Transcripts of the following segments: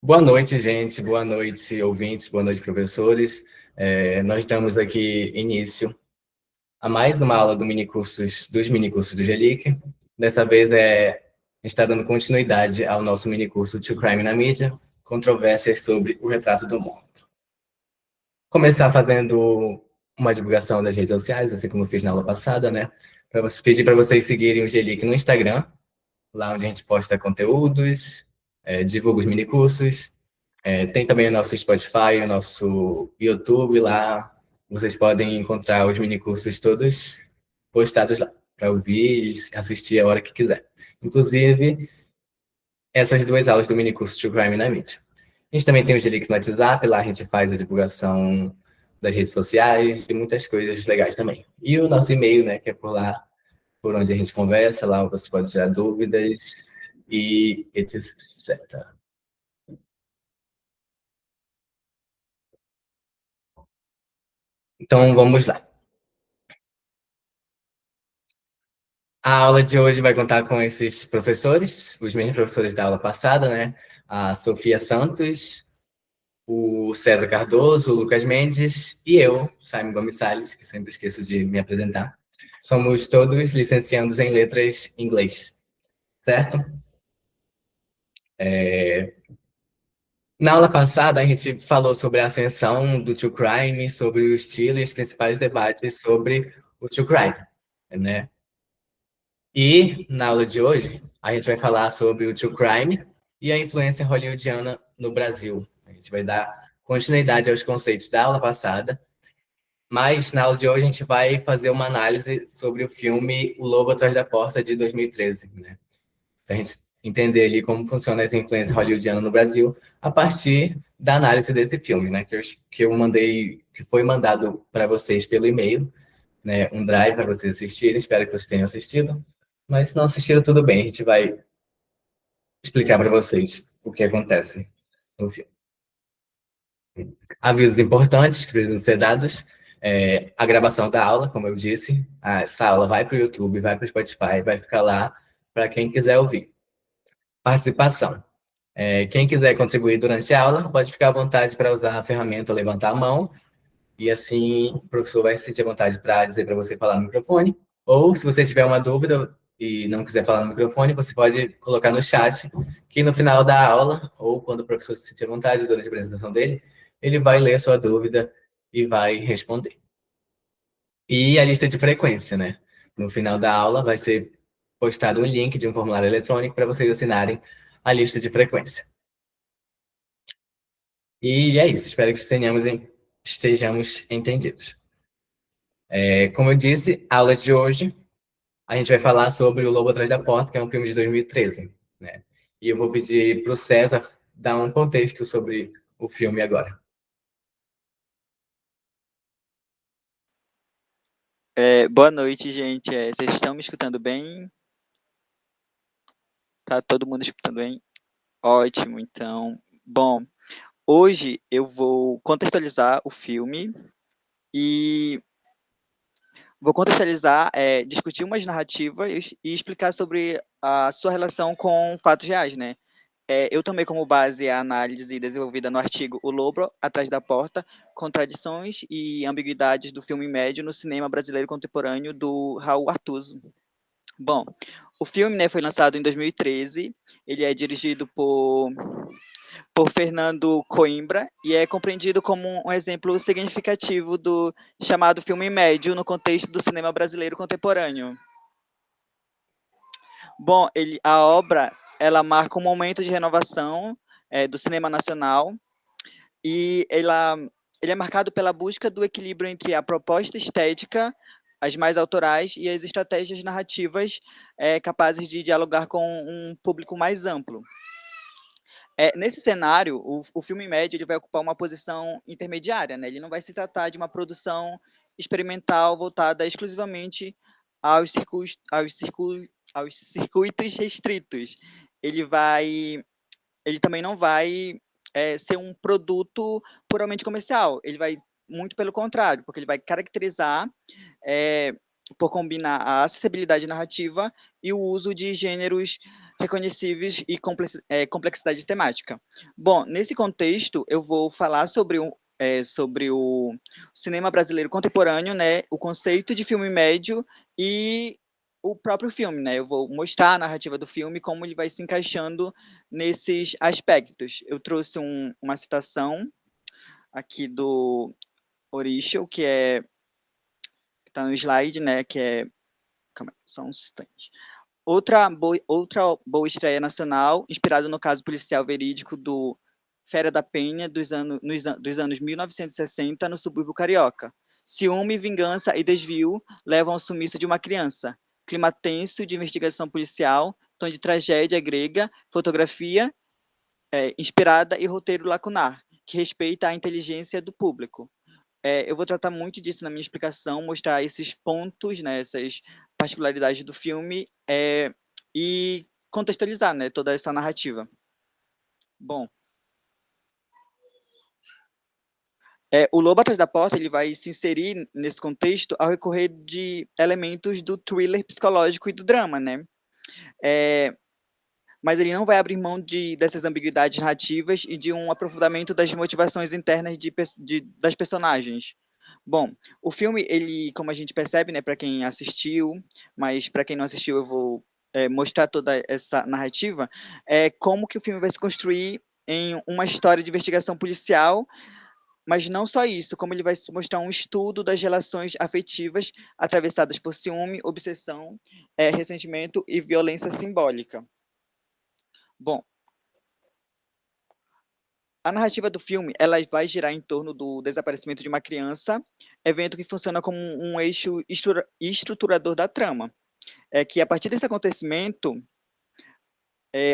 Boa noite, gente. Boa noite, ouvintes. Boa noite, professores. Nós damos aqui início a mais uma aula dos minicursos do GELIC. Dessa vez, está dando continuidade ao nosso minicurso To Crime na Mídia, controvérsias sobre o retrato do morto. Começar fazendo uma divulgação das redes sociais, assim como eu fiz na aula passada, né? Pedir para vocês seguirem o GELIC no Instagram, lá onde a gente posta conteúdos, divulga os minicursos. Tem também o nosso Spotify, o nosso YouTube lá. Vocês podem encontrar os minicursos todos postados lá, para ouvir e assistir a hora que quiser. Inclusive, essas duas aulas do minicurso True Crime na Mídia. A gente também tem o Gelix no WhatsApp, lá a gente faz a divulgação das redes sociais e muitas coisas legais também. E o nosso e-mail, né, que é por lá, por onde a gente conversa, lá você pode tirar dúvidas e etc. Então, vamos lá. A aula de hoje vai contar com esses professores, os mesmos professores da aula passada, né? A Sofia Santos, o César Cardoso, o Lucas Mendes e eu, Simon Gomes Salles, que sempre esqueço de me apresentar. Somos todos licenciados em letras em inglês, certo? Na aula passada, a gente falou sobre a ascensão do true crime, sobre o estilo e os principais debates sobre o true crime, né? E na aula de hoje, a gente vai falar sobre o true crime e a influência hollywoodiana no Brasil. A gente vai dar continuidade aos conceitos da aula passada, mas na aula de hoje a gente vai fazer uma análise sobre o filme O Lobo Atrás da Porta, de 2013, né? Para a gente entender ali como funciona essa influência hollywoodiana no Brasil a partir da análise desse filme, né? Que foi mandado para vocês pelo e-mail, né? Um drive para vocês assistirem. Espero que vocês tenham assistido. Mas se não assistiram, tudo bem. A gente vai explicar para vocês o que acontece no filme. Avisos importantes que precisam ser dados. A gravação da aula, como eu disse. Essa aula vai para o YouTube, vai para o Spotify, vai ficar lá para quem quiser ouvir. Participação. Quem quiser contribuir durante a aula, pode ficar à vontade para usar a ferramenta levantar a mão. E assim o professor vai se sentir à vontade para dizer para você falar no microfone. Ou, se você tiver uma dúvida e não quiser falar no microfone, você pode colocar no chat, que no final da aula, ou quando o professor se sentir à vontade durante a apresentação dele, ele vai ler a sua dúvida e vai responder. E a lista de frequência, né? No final da aula vai ser postado um link de um formulário eletrônico para vocês assinarem a lista de frequência. E é isso, espero que estejamos entendidos. Como eu disse, a aula de hoje, a gente vai falar sobre O Lobo Atrás da Porta, que é um filme de 2013, né? E eu vou pedir para o César dar um contexto sobre o filme agora. Boa noite, gente. Vocês estão me escutando bem? Tá todo mundo escutando bem? Ótimo, então. Bom, hoje eu vou contextualizar o filme e vou contextualizar, discutir umas narrativas e explicar sobre a sua relação com fatos reais, né? Eu tomei como base a análise desenvolvida no artigo O Lobo Atrás da Porta, Contradições e Ambiguidades do Filme Médio no Cinema Brasileiro Contemporâneo, do Raul Artuso. Bom, o filme, né, foi lançado em 2013, ele é dirigido por Fernando Coimbra e é compreendido como um exemplo significativo do chamado filme médio no contexto do cinema brasileiro contemporâneo. Bom, a obra ela marca um momento de renovação do cinema nacional e ele é marcado pela busca do equilíbrio entre a proposta estética, as mais autorais, e as estratégias narrativas capazes de dialogar com um público mais amplo. Nesse cenário, o filme médio ele vai ocupar uma posição intermediária, né? Ele não vai se tratar de uma produção experimental voltada exclusivamente aos circuitos restritos. Ele também não vai ser um produto puramente comercial. Ele vai muito pelo contrário, porque ele vai caracterizar por combinar a acessibilidade narrativa e o uso de gêneros reconhecíveis e complexidade temática. Bom, nesse contexto, eu vou falar sobre o cinema brasileiro contemporâneo, né, o conceito de filme médio e o próprio filme, né? Eu vou mostrar a narrativa do filme, como ele vai se encaixando nesses aspectos. Eu trouxe uma citação aqui do Orichel, que está no slide, né? Que é, calma aí, só um instante. Outra boa estreia nacional, inspirada no caso policial verídico do Fera da Penha, dos anos 1960, no subúrbio carioca. Ciúme, vingança e desvio levam ao sumiço de uma criança. Clima tenso de investigação policial, tom de tragédia grega, fotografia inspirada e roteiro lacunar, que respeita a inteligência do público. Eu vou tratar muito disso na minha explicação, mostrar esses pontos, né, essas particularidades do filme e contextualizar, né, toda essa narrativa. Bom, o Lobo Atrás da Porta ele vai se inserir nesse contexto ao recorrer de elementos do thriller psicológico e do drama, né? Mas ele não vai abrir mão dessas ambiguidades narrativas e de um aprofundamento das motivações internas das personagens. Bom, o filme, ele, como a gente percebe, né, para quem assistiu, mas para quem não assistiu, eu vou mostrar toda essa narrativa, como que o filme vai se construir em uma história de investigação policial, mas não só isso, como ele vai se mostrar um estudo das relações afetivas atravessadas por ciúme, obsessão, ressentimento e violência simbólica. Bom, a narrativa do filme, ela vai girar em torno do desaparecimento de uma criança, evento que funciona como um eixo estruturador da trama. É que a partir desse acontecimento,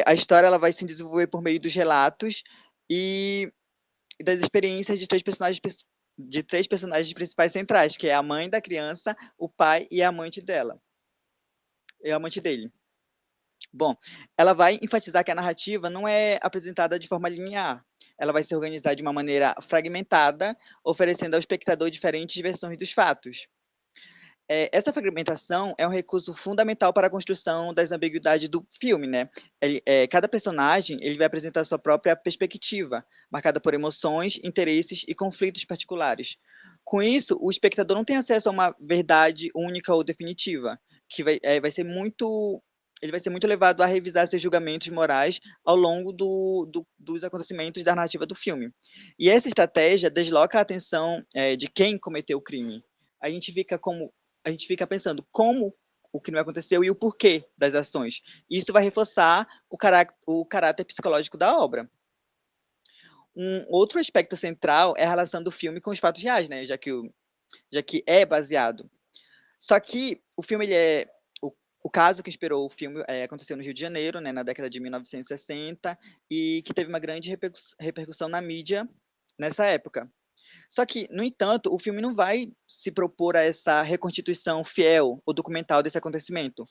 a história ela vai se desenvolver por meio dos relatos e das experiências de três personagens principais centrais, que é a mãe da criança, o pai e a amante dela, e a amante dele. Bom, ela vai enfatizar que a narrativa não é apresentada de forma linear. Ela vai se organizar de uma maneira fragmentada, oferecendo ao espectador diferentes versões dos fatos. Essa fragmentação é um recurso fundamental para a construção das ambiguidades do filme, né? Cada personagem ele vai apresentar sua própria perspectiva, marcada por emoções, interesses e conflitos particulares. Com isso, o espectador não tem acesso a uma verdade única ou definitiva, que vai ser muito ele vai ser muito levado a revisar seus julgamentos morais ao longo dos acontecimentos da narrativa do filme. E essa estratégia desloca a atenção de quem cometeu o crime. A gente fica pensando como o crime aconteceu e o porquê das ações. Isso vai reforçar o caráter psicológico da obra. Um outro aspecto central é a relação do filme com os fatos reais, né? Já que é baseado. Só que o filme o caso que inspirou o filme aconteceu no Rio de Janeiro, né, na década de 1960, e que teve uma grande repercussão na mídia nessa época. Só que, no entanto, o filme não vai se propor a essa reconstituição fiel ou documental desse acontecimento.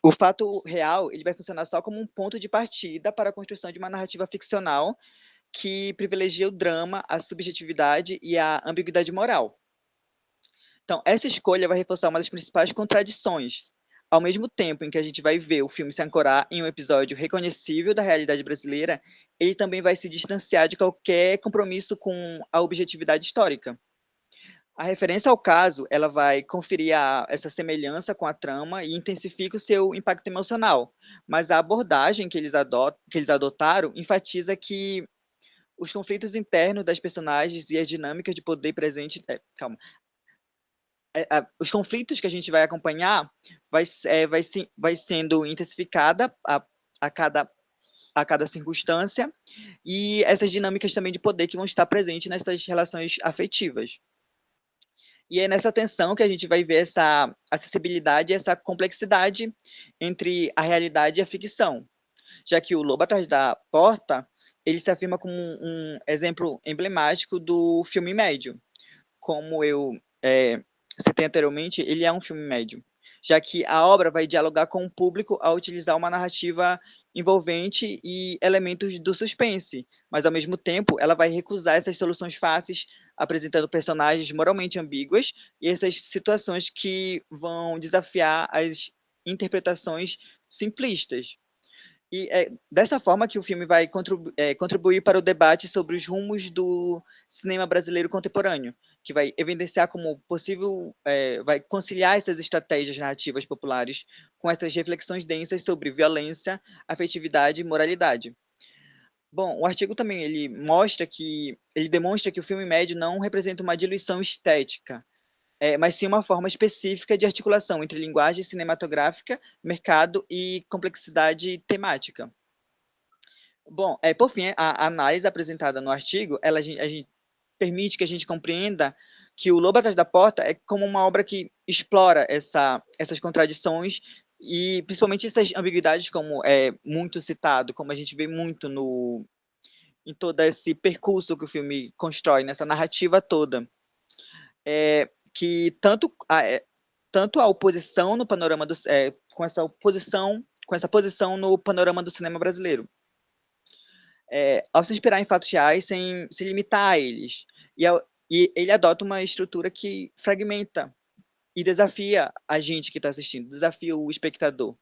O fato real ele vai funcionar só como um ponto de partida para a construção de uma narrativa ficcional que privilegia o drama, a subjetividade e a ambiguidade moral. Então, essa escolha vai reforçar uma das principais contradições. Ao mesmo tempo em que a gente vai ver o filme se ancorar em um episódio reconhecível da realidade brasileira, ele também vai se distanciar de qualquer compromisso com a objetividade histórica. A referência ao caso, ela vai conferir essa semelhança com a trama e intensifica o seu impacto emocional, mas a abordagem que eles adotaram enfatiza que os conflitos internos das personagens e as dinâmicas de poder presente, os conflitos que a gente vai acompanhar vai sendo intensificada a cada circunstância e essas dinâmicas também de poder que vão estar presentes nessas relações afetivas. E é nessa tensão que a gente vai ver essa acessibilidade e essa complexidade entre a realidade e a ficção, já que o Lobo Atrás da Porta ele se afirma como um exemplo emblemático do filme médio. Como eu citei anteriormente, ele é um filme médio, já que a obra vai dialogar com o público ao utilizar uma narrativa envolvente e elementos do suspense, mas ao mesmo tempo ela vai recusar essas soluções fáceis, apresentando personagens moralmente ambíguas e essas situações que vão desafiar as interpretações simplistas. E é dessa forma que o filme vai contribuir para o debate sobre os rumos do cinema brasileiro contemporâneo, que vai evidenciar como possível, vai conciliar essas estratégias narrativas populares com essas reflexões densas sobre violência, afetividade e moralidade. Bom, o artigo também ele demonstra que o filme médio não representa uma diluição estética, mas sim uma forma específica de articulação entre linguagem cinematográfica, mercado e complexidade temática. Bom, por fim, a análise apresentada no artigo, a gente permite que a gente compreenda que o Lobo Atrás da Porta é como uma obra que explora essas contradições e principalmente essas ambiguidades, como é muito citado, como a gente vê muito em todo esse percurso que o filme constrói, nessa narrativa toda. Que tanto a oposição no panorama com essa posição no panorama do cinema brasileiro, ao se inspirar em fatos reais sem se limitar a eles. E ele adota uma estrutura que fragmenta e desafia a gente que está assistindo, desafia o espectador.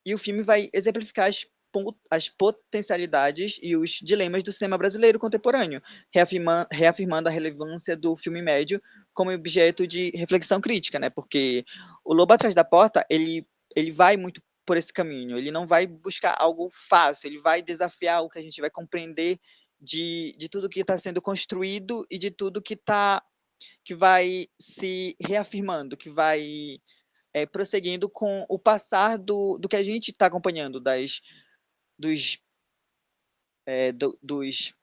E o filme vai exemplificar as potencialidades e os dilemas do cinema brasileiro contemporâneo, reafirmando a relevância do filme médio como objeto de reflexão crítica, né? Porque o Lobo Atrás da Porta, ele vai muito por esse caminho, ele não vai buscar algo fácil, ele vai desafiar o que a gente vai compreender de tudo que está sendo construído e de tudo que vai se reafirmando, que vai prosseguindo com o passar do que a gente está acompanhando, dos, dos.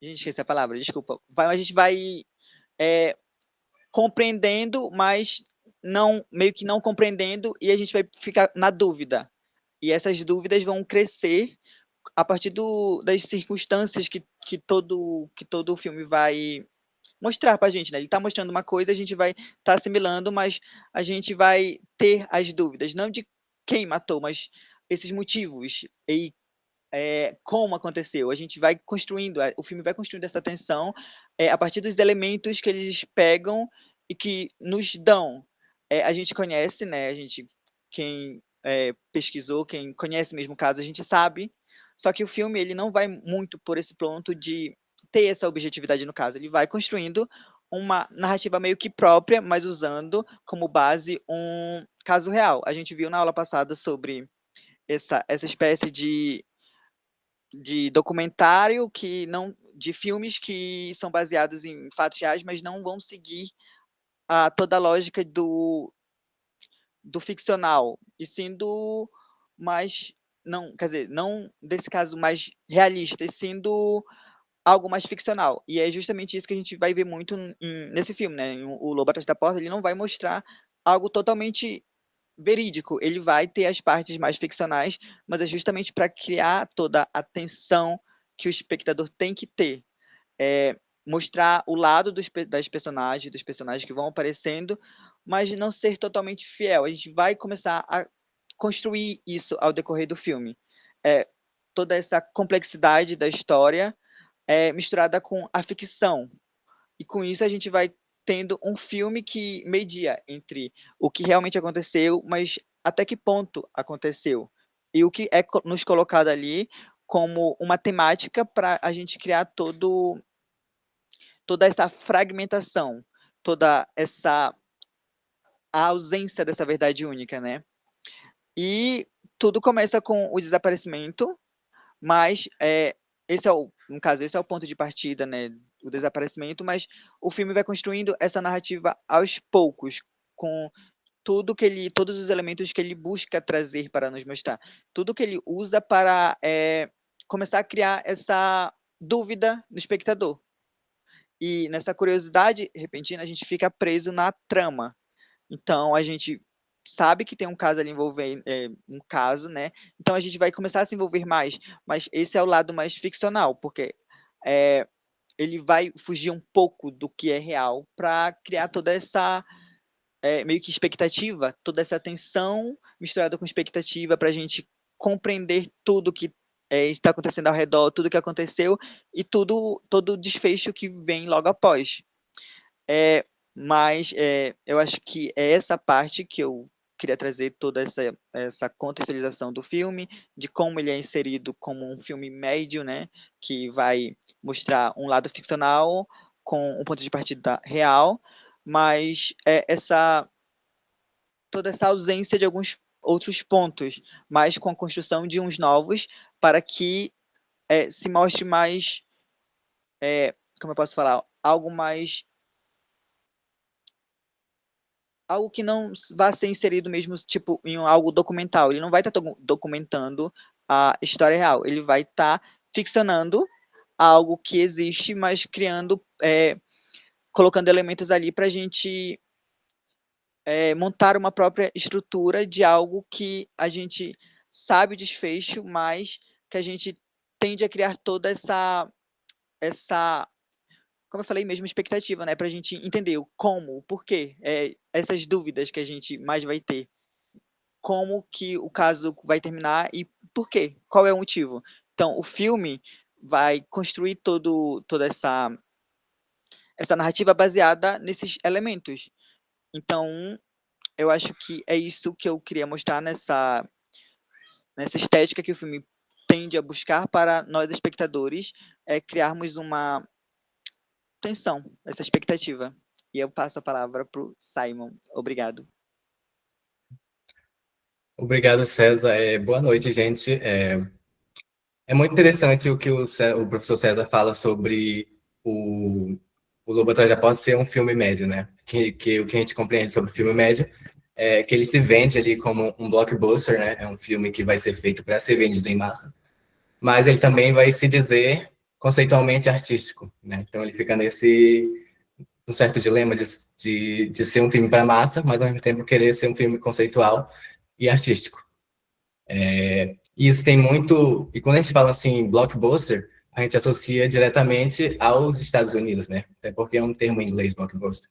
Gente, esqueci a palavra, desculpa. A gente vai é, compreendendo, mas não meio que não compreendendo, e a gente vai ficar na dúvida. E essas dúvidas vão crescer a partir das circunstâncias que todo o filme vai mostrar pra gente, né? Ele está mostrando uma coisa, a gente vai estar assimilando, mas a gente vai ter as dúvidas, não de quem matou, mas esses motivos e como aconteceu. A gente vai construindo, o filme vai construindo essa tensão a partir dos elementos que eles pegam e que nos dão. A gente conhece, né? Quem pesquisou, quem conhece mesmo o caso, a gente sabe. Só que o filme ele não vai muito por esse ponto de ter essa objetividade no caso. Ele vai construindo uma narrativa meio que própria, mas usando como base um caso real. A gente viu na aula passada sobre essa espécie de documentário que não de filmes que são baseados em fatos reais, mas não vão seguir toda a lógica do ficcional, e sendo mais não, quer dizer, não desse caso mais realista, e sendo algo mais ficcional. E é justamente isso que a gente vai ver muito nesse filme, né? O Lobo Atrás da Porta, ele não vai mostrar algo totalmente verídico, ele vai ter as partes mais ficcionais, mas é justamente para criar toda a tensão que o espectador tem que ter. Mostrar o lado dos personagens que vão aparecendo, mas não ser totalmente fiel. A gente vai começar a construir isso ao decorrer do filme. Toda essa complexidade da história misturada com a ficção. E com isso a gente vai tendo um filme que media entre o que realmente aconteceu, mas até que ponto aconteceu. E o que é nos colocado ali como uma temática para a gente criar toda essa fragmentação, toda essa a ausência dessa verdade única, né? E tudo começa com o desaparecimento, mas no caso, esse é o ponto de partida, né? O desaparecimento, mas o filme vai construindo essa narrativa aos poucos, com todos os elementos que ele busca trazer para nos mostrar, tudo que ele usa para começar a criar essa dúvida no espectador. E nessa curiosidade repentina, a gente fica preso na trama. Então, a gente sabe que tem um caso ali envolvendo, um caso, né? Então, a gente vai começar a se envolver mais, mas esse é o lado mais ficcional, porque ele vai fugir um pouco do que é real para criar toda essa meio que expectativa, toda essa tensão misturada com expectativa para a gente compreender tudo que está acontecendo ao redor, tudo que aconteceu e todo o desfecho que vem logo após. Mas eu acho que é essa parte que eu queria trazer toda essa contextualização do filme, de como ele é inserido como um filme médio, né, que vai mostrar um lado ficcional com um ponto de partida real, mas toda essa ausência de alguns outros pontos, mas com a construção de uns novos para que se mostre mais, como eu posso falar, algo que não vá ser inserido mesmo, tipo, em algo documental. Ele não vai estar documentando a história real, ele vai estar ficcionando algo que existe, mas criando, colocando elementos ali para a gente montar uma própria estrutura de algo que a gente sabe o desfecho, mas que a gente tende a criar toda essa como eu falei mesmo, expectativa, né, para a gente entender o como, o porquê, essas dúvidas que a gente mais vai ter. Como que o caso vai terminar e por quê? Qual é o motivo? Então, o filme vai construir toda essa narrativa baseada nesses elementos. Então, eu acho que é isso que eu queria mostrar nessa estética que o filme tende a buscar para nós espectadores, criarmos uma tensão, essa expectativa. E eu passo a palavra para o Simon. Obrigado. Obrigado, César. Boa noite, gente. É muito interessante o que o professor César fala sobre o Lobo Atrás da Porta ser um filme médio, né? Que o que a gente compreende sobre o filme médio é que ele se vende ali como um blockbuster, né? É um filme que vai ser feito para ser vendido em massa, mas ele também vai se dizer conceitualmente artístico, né? Então ele fica nesse um certo dilema de ser um filme para massa, mas ao mesmo tempo querer ser um filme conceitual e artístico. E isso tem muito. E quando a gente fala assim, blockbuster, a gente associa diretamente aos Estados Unidos, né? Até porque é um termo em inglês, blockbuster.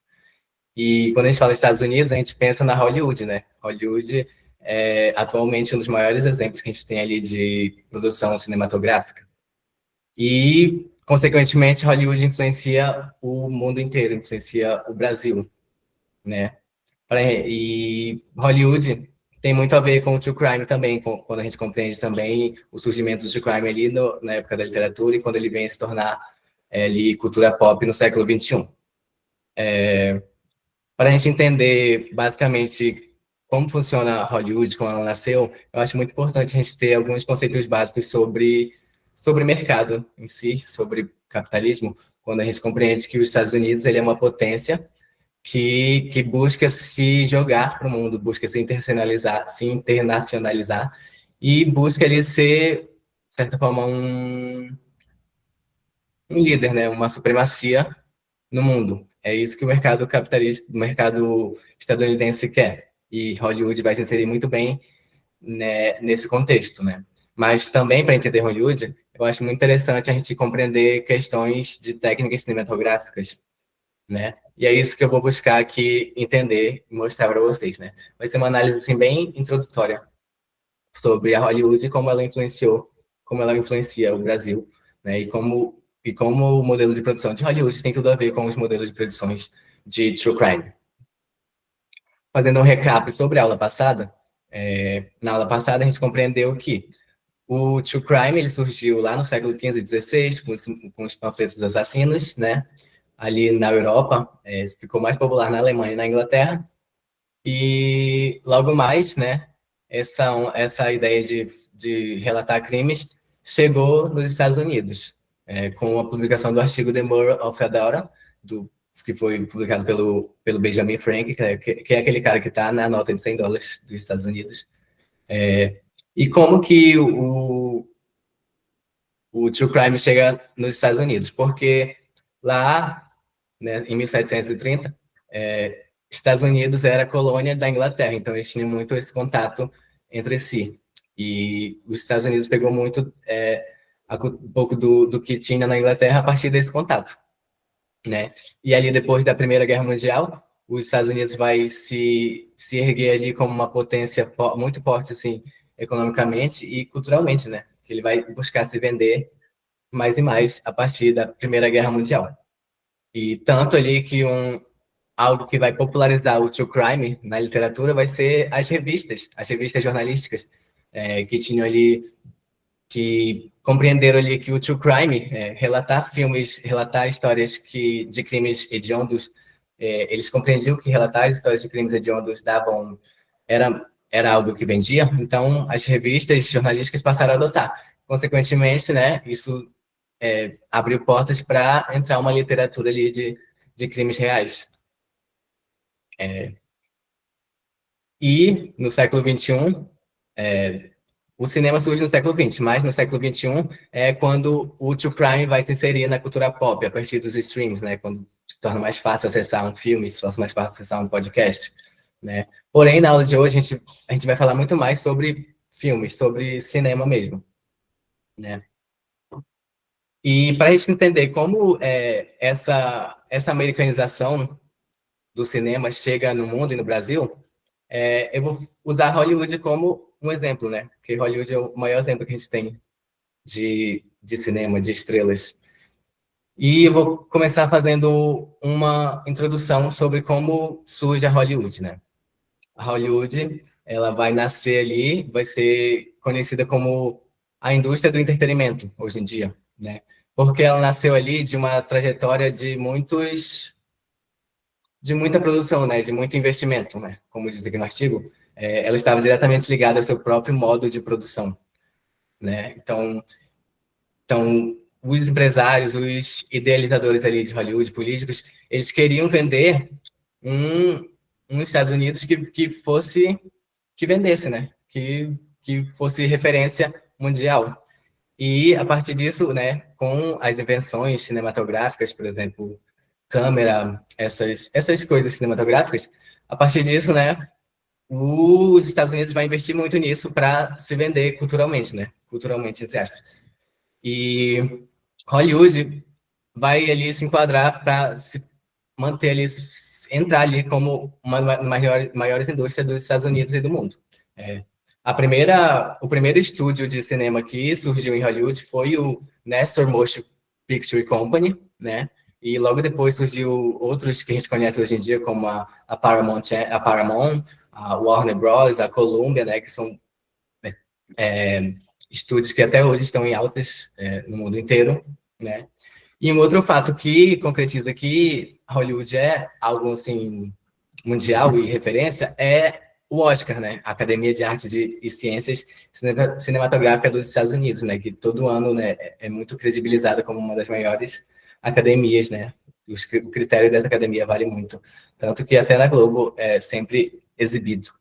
E quando a gente fala Estados Unidos, a gente pensa na Hollywood, né? Hollywood é atualmente um dos maiores exemplos que a gente tem ali de produção cinematográfica. E, consequentemente, Hollywood influencia o mundo inteiro, influencia o Brasil, né? E Hollywood tem muito a ver com o true crime também, quando a gente compreende também o surgimento do true crime ali na época da literatura e quando ele vem a se tornar ali cultura pop no século XXI. Para a gente entender basicamente como funciona Hollywood, como ela nasceu, eu acho muito importante a gente ter alguns conceitos básicos sobre mercado em si, sobre capitalismo, quando a gente compreende que os Estados Unidos ele é uma potência que busca se jogar para o mundo, busca se internacionalizar e busca ali ser, de certa forma, um líder, né? Uma supremacia no mundo. É isso que o mercado capitalista, o mercado estadunidense quer. E Hollywood vai se inserir muito bem, né, nesse contexto, né? Mas também, para entender Hollywood, eu acho muito interessante a gente compreender questões de técnicas cinematográficas, né? E é isso que eu vou buscar aqui entender e mostrar para vocês, né? Vai ser uma análise assim bem introdutória sobre a Hollywood e como ela influencia o Brasil, né? E como o modelo de produção de Hollywood tem tudo a ver com os modelos de produções de true crime. Fazendo um recap sobre a aula passada, na aula passada a gente compreendeu que o true crime ele surgiu lá no século XV e XVI com os panfletos assassinos, né? Ali na Europa, ficou mais popular na Alemanha e na Inglaterra. E logo mais, né, essa ideia de relatar crimes chegou nos Estados Unidos, com a publicação do artigo The Murder of Fedora, que foi publicado pelo Benjamin Franklin, que é aquele cara que está na nota de $100 dos Estados Unidos. E como que o true crime chega nos Estados Unidos? Porque lá, né, em 1730, Estados Unidos era colônia da Inglaterra, então eles tinham muito esse contato entre si. E os Estados Unidos pegou muito um pouco do que tinha na Inglaterra a partir desse contato, né? E ali depois da Primeira Guerra Mundial, os Estados Unidos vai se erguer ali como uma potência muito forte assim, economicamente e culturalmente, né? Ele vai buscar se vender mais e mais a partir da Primeira Guerra Mundial. E tanto ali que algo que vai popularizar o true crime na literatura vai ser as revistas jornalísticas, que tinham ali, que compreenderam ali que o true crime, relatar filmes, relatar histórias de crimes hediondos, eles compreendiam que relatar as histórias de crimes hediondos era algo que vendia, então as revistas jornalísticas passaram a adotar. Consequentemente, né, isso abriu portas para entrar uma literatura ali de crimes reais. E no século XXI, o cinema surge no século XX, mas no século XXI é quando o true crime vai se inserir na cultura pop, a partir dos streams, né? Quando se torna mais fácil acessar um filme, se torna mais fácil acessar um podcast, né? Porém, na aula de hoje, a gente vai falar muito mais sobre filmes, sobre cinema mesmo, né? E para a gente entender como essa americanização do cinema chega no mundo e no Brasil, eu vou usar Hollywood como um exemplo, né? Porque Hollywood é o maior exemplo que a gente tem de cinema, de estrelas. E eu vou começar fazendo uma introdução sobre como surge a Hollywood, né? A Hollywood, ela vai nascer ali, vai ser conhecida como a indústria do entretenimento hoje em dia, né? Porque ela nasceu ali de uma trajetória de muita produção, né, de muito investimento, né, como diz aqui no artigo, ela estava diretamente ligada ao seu próprio modo de produção, né, então os empresários, os idealizadores ali de Hollywood, políticos, eles queriam vender um, um Estados Unidos que vendesse, né, que fosse referência mundial. E a partir disso, né, com as invenções cinematográficas, por exemplo, câmera, essas coisas cinematográficas, a partir disso, né, os Estados Unidos vai investir muito nisso para se vender culturalmente, né? Culturalmente, entre aspas. E Hollywood vai ali se enquadrar para se manter ali, entrar ali como uma das maiores indústrias dos Estados Unidos e do mundo. É, o primeiro estúdio de cinema que surgiu em Hollywood foi o Nestor Motion Picture Company, né? E logo depois surgiu outros que a gente conhece hoje em dia, como a Paramount, a Warner Bros., a Columbia, né? Que são estúdios que até hoje estão em altas no mundo inteiro, né? E um outro fato que concretiza que Hollywood é algo assim mundial e referência é o Oscar, né? A Academia de Artes e Ciências Cinematográficas dos Estados Unidos, né? Que todo ano, né, é muito credibilizada como uma das maiores academias, né? O critério dessa academia vale muito, tanto que até na Globo é sempre exibido.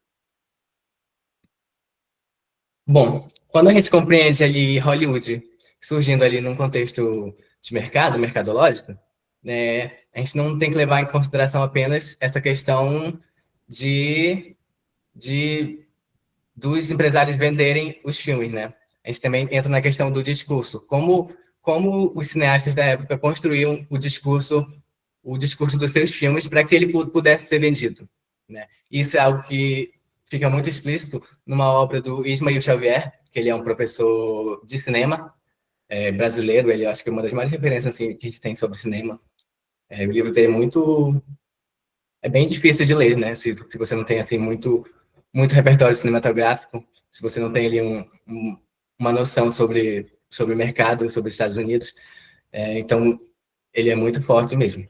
Bom, quando a gente compreende ali Hollywood surgindo ali num contexto de mercado, mercadológico, né, a gente não tem que levar em consideração apenas essa questão de, de dos empresários venderem os filmes, né? A gente também entra na questão do discurso, como os cineastas da época construíam o discurso dos seus filmes para que ele pudesse ser vendido, né? Isso é algo que fica muito explícito numa obra do Ismael Xavier, que ele é um professor de cinema brasileiro, ele acho que é uma das maiores referências assim, que a gente tem sobre cinema. O livro dele é bem difícil de ler, né? Se você não tem assim muito repertório cinematográfico, se você não tem ali uma noção sobre o mercado, sobre os Estados Unidos, então ele é muito forte mesmo.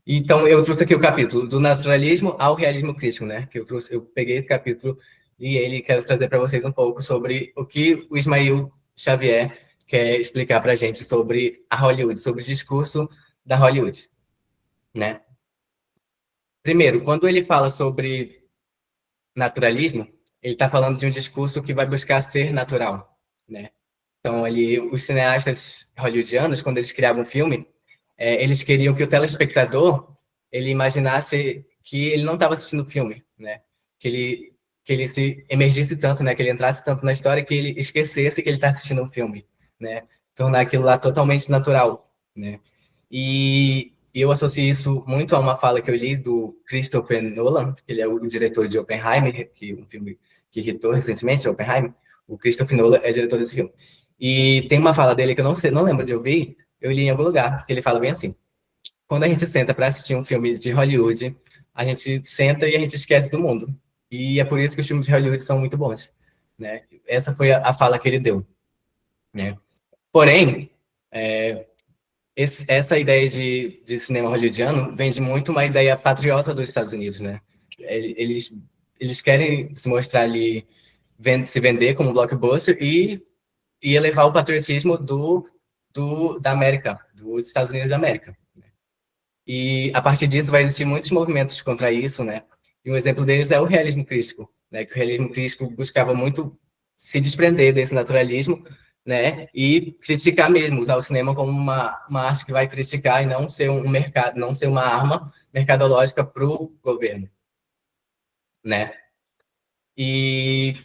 Então eu trouxe aqui o capítulo do naturalismo ao realismo crítico, né? Que eu peguei esse capítulo e ele quero trazer para vocês um pouco sobre o que o Ismael Xavier quer explicar para a gente sobre a Hollywood, sobre o discurso da Hollywood, né? Primeiro, quando ele fala sobre naturalismo, ele está falando de um discurso que vai buscar ser natural, né? Então, ali, os cineastas hollywoodianos, quando eles criavam um filme, eles queriam que o telespectador ele imaginasse que ele não estava assistindo o filme, né? Que ele se emergisse tanto, né? Que ele entrasse tanto na história que ele esquecesse que ele está assistindo um filme, né? Tornar aquilo lá totalmente natural, né? E eu associo isso muito a uma fala que eu li do Christopher Nolan, que ele é o diretor de Oppenheimer, que é um filme que irritou recentemente, Oppenheimer. O Christopher Nolan é diretor desse filme. E tem uma fala dele que eu não lembro de ouvir, eu li em algum lugar, que ele fala bem assim: quando a gente senta para assistir um filme de Hollywood, a gente senta e a gente esquece do mundo. E é por isso que os filmes de Hollywood são muito bons, né? Essa foi a fala que ele deu, né? Porém, essa ideia de cinema hollywoodiano vem de muito uma ideia patriota dos Estados Unidos, né? Eles, eles querem se mostrar ali, se vender como blockbuster e elevar o patriotismo da América, dos Estados Unidos da América. E a partir disso vai existir muitos movimentos contra isso, né? E um exemplo deles é o realismo crítico, né? Que o realismo crítico buscava muito se desprender desse naturalismo, né? E criticar mesmo, usar o cinema como uma arte que vai criticar e não ser um mercado, não ser uma arma mercadológica para o governo, né? E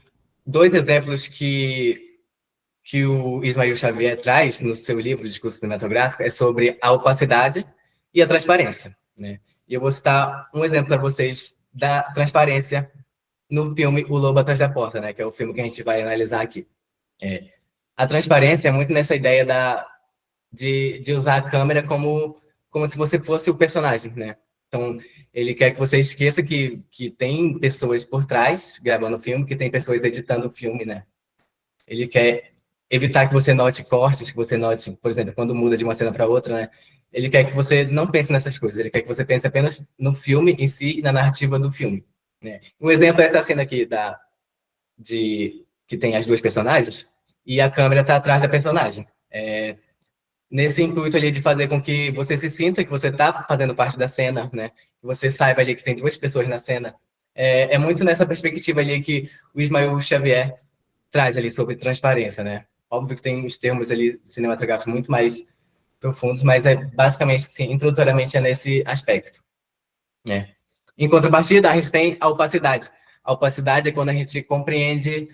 dois exemplos que o Ismael Xavier traz no seu livro Discurso Cinematográfico é sobre a opacidade e a transparência, né? E eu vou citar um exemplo para vocês da transparência no filme O Lobo Atrás da Porta, né? Que é o filme que a gente vai analisar aqui. A transparência é muito nessa ideia de usar a câmera como se você fosse o personagem, né? Então, ele quer que você esqueça que tem pessoas por trás gravando o filme, que tem pessoas editando o filme, né? Ele quer evitar que você note cortes, que você note, por exemplo, quando muda de uma cena para outra, né? Ele quer que você não pense nessas coisas, ele quer que você pense apenas no filme em si e na narrativa do filme, né? Um exemplo é essa cena aqui que tem as duas personagens e a câmera está atrás da personagem. Nesse intuito ali de fazer com que você se sinta que você está fazendo parte da cena, né? Que você saiba ali que tem duas pessoas na cena. É muito nessa perspectiva ali que o Ismael Xavier traz ali sobre transparência, né? Óbvio que tem uns termos ali cinematográficos muito mais profundos, mas basicamente, sim, introdutoriamente é nesse aspecto, né? Em contrapartida, a gente tem a opacidade. A opacidade é quando a gente compreende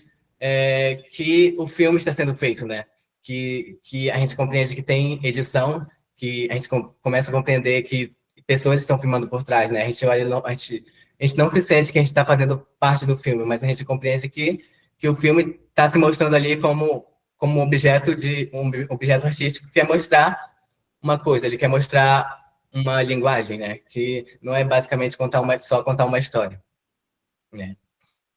que o filme está sendo feito, né? Que a gente compreende que tem edição, que a gente começa a compreender que pessoas estão filmando por trás, né? A gente não se sente que a gente está fazendo parte do filme, mas a gente compreende que o filme está se mostrando ali como um objeto artístico que quer mostrar uma coisa, ele quer mostrar uma linguagem, né? Que não é basicamente só contar uma história, né?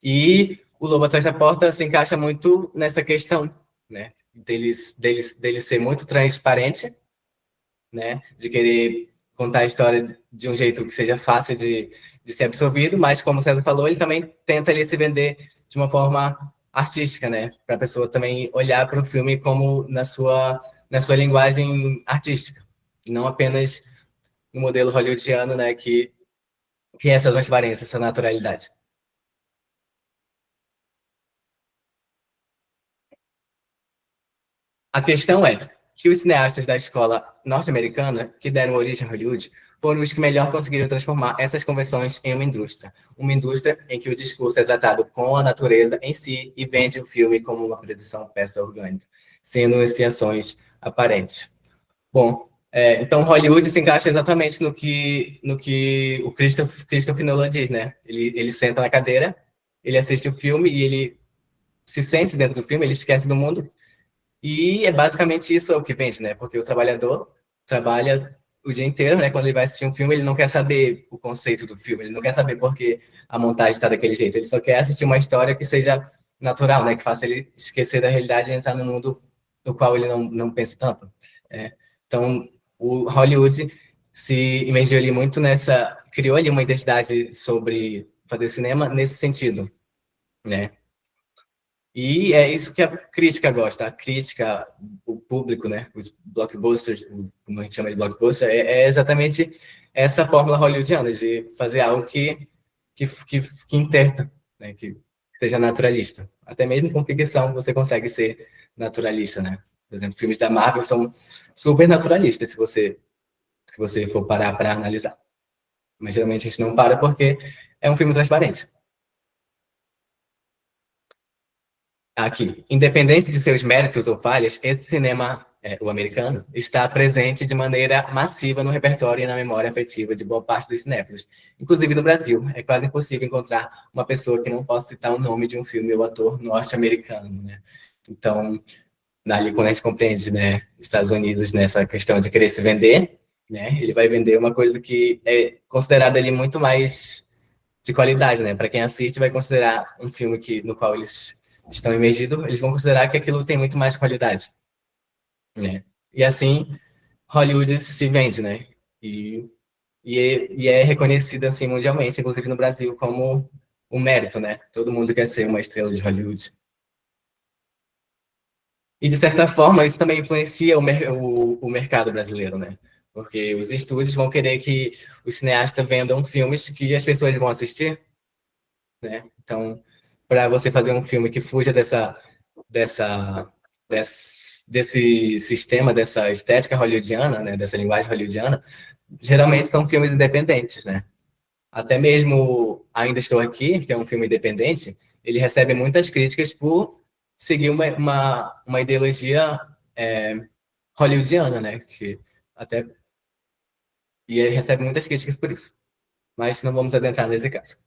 E o Lobo Atrás da Porta se encaixa muito nessa questão, né? Dele ser muito transparente, né? De querer contar a história de um jeito que seja fácil de ser absorvido, mas como o César falou, ele também tenta ali se vender de uma forma artística, né? Para a pessoa também olhar para o filme como na sua linguagem artística, não apenas no modelo hollywoodiano, né? Que é essa transparência, essa naturalidade. A questão é que os cineastas da escola norte-americana, que deram origem a Hollywood, foram os que melhor conseguiram transformar essas convenções em uma indústria em que o discurso é tratado com a natureza em si e vende o filme como uma produção peça orgânica, sem enunciações aparentes. Bom, então Hollywood se encaixa exatamente no que o Christopher Nolan diz, né? Ele senta na cadeira, ele assiste o filme e ele se sente dentro do filme, ele esquece do mundo e é basicamente isso o que vende, né? Porque o trabalhador trabalha o dia inteiro, né? Quando ele vai assistir um filme, ele não quer saber o conceito do filme, ele não quer saber por que a montagem está daquele jeito, ele só quer assistir uma história que seja natural, né? Que faça ele esquecer da realidade e entrar no mundo no qual ele não pensa tanto. Então, o Hollywood se imergiu ali muito criou ali uma identidade sobre fazer cinema nesse sentido, né? E é isso que a crítica gosta. A crítica, o público, né? Os blockbusters, como a gente chama de blockbuster, é exatamente essa fórmula hollywoodiana de fazer algo que interta, né? Que seja naturalista. Até mesmo com ficção você consegue ser naturalista, né? Por exemplo, filmes da Marvel são super naturalistas, se você for parar para analisar. Mas geralmente a gente não para porque é um filme transparente. Aqui, independente de seus méritos ou falhas, esse cinema, o americano, está presente de maneira massiva no repertório e na memória afetiva de boa parte dos cinéfilos. Inclusive no Brasil, é quase impossível encontrar uma pessoa que não possa citar o nome de um filme ou ator norte-americano, né? Então, ali quando a gente compreende, né, Estados Unidos nessa questão de querer se vender, né? Ele vai vender uma coisa que é considerada ali muito mais de qualidade, né? Para quem assiste, vai considerar um filme no qual eles estão imergidos, eles vão considerar que aquilo tem muito mais qualidade, né? E assim, Hollywood se vende, né? E, e é reconhecido assim mundialmente, inclusive no Brasil, como um mérito, né? Todo mundo quer ser uma estrela de Hollywood. E, de certa forma, isso também influencia o mercado brasileiro, né? Porque os estúdios vão querer que os cineastas vendam filmes que as pessoas vão assistir, né? Então, para você fazer um filme que fuja dessa, desse sistema, dessa estética hollywoodiana, né? Dessa linguagem hollywoodiana, geralmente são filmes independentes, né? Até mesmo Ainda Estou Aqui, que é um filme independente, ele recebe muitas críticas por seguir uma ideologia hollywoodiana, né? Até, e ele recebe muitas críticas por isso. Mas não vamos adentrar nesse caso.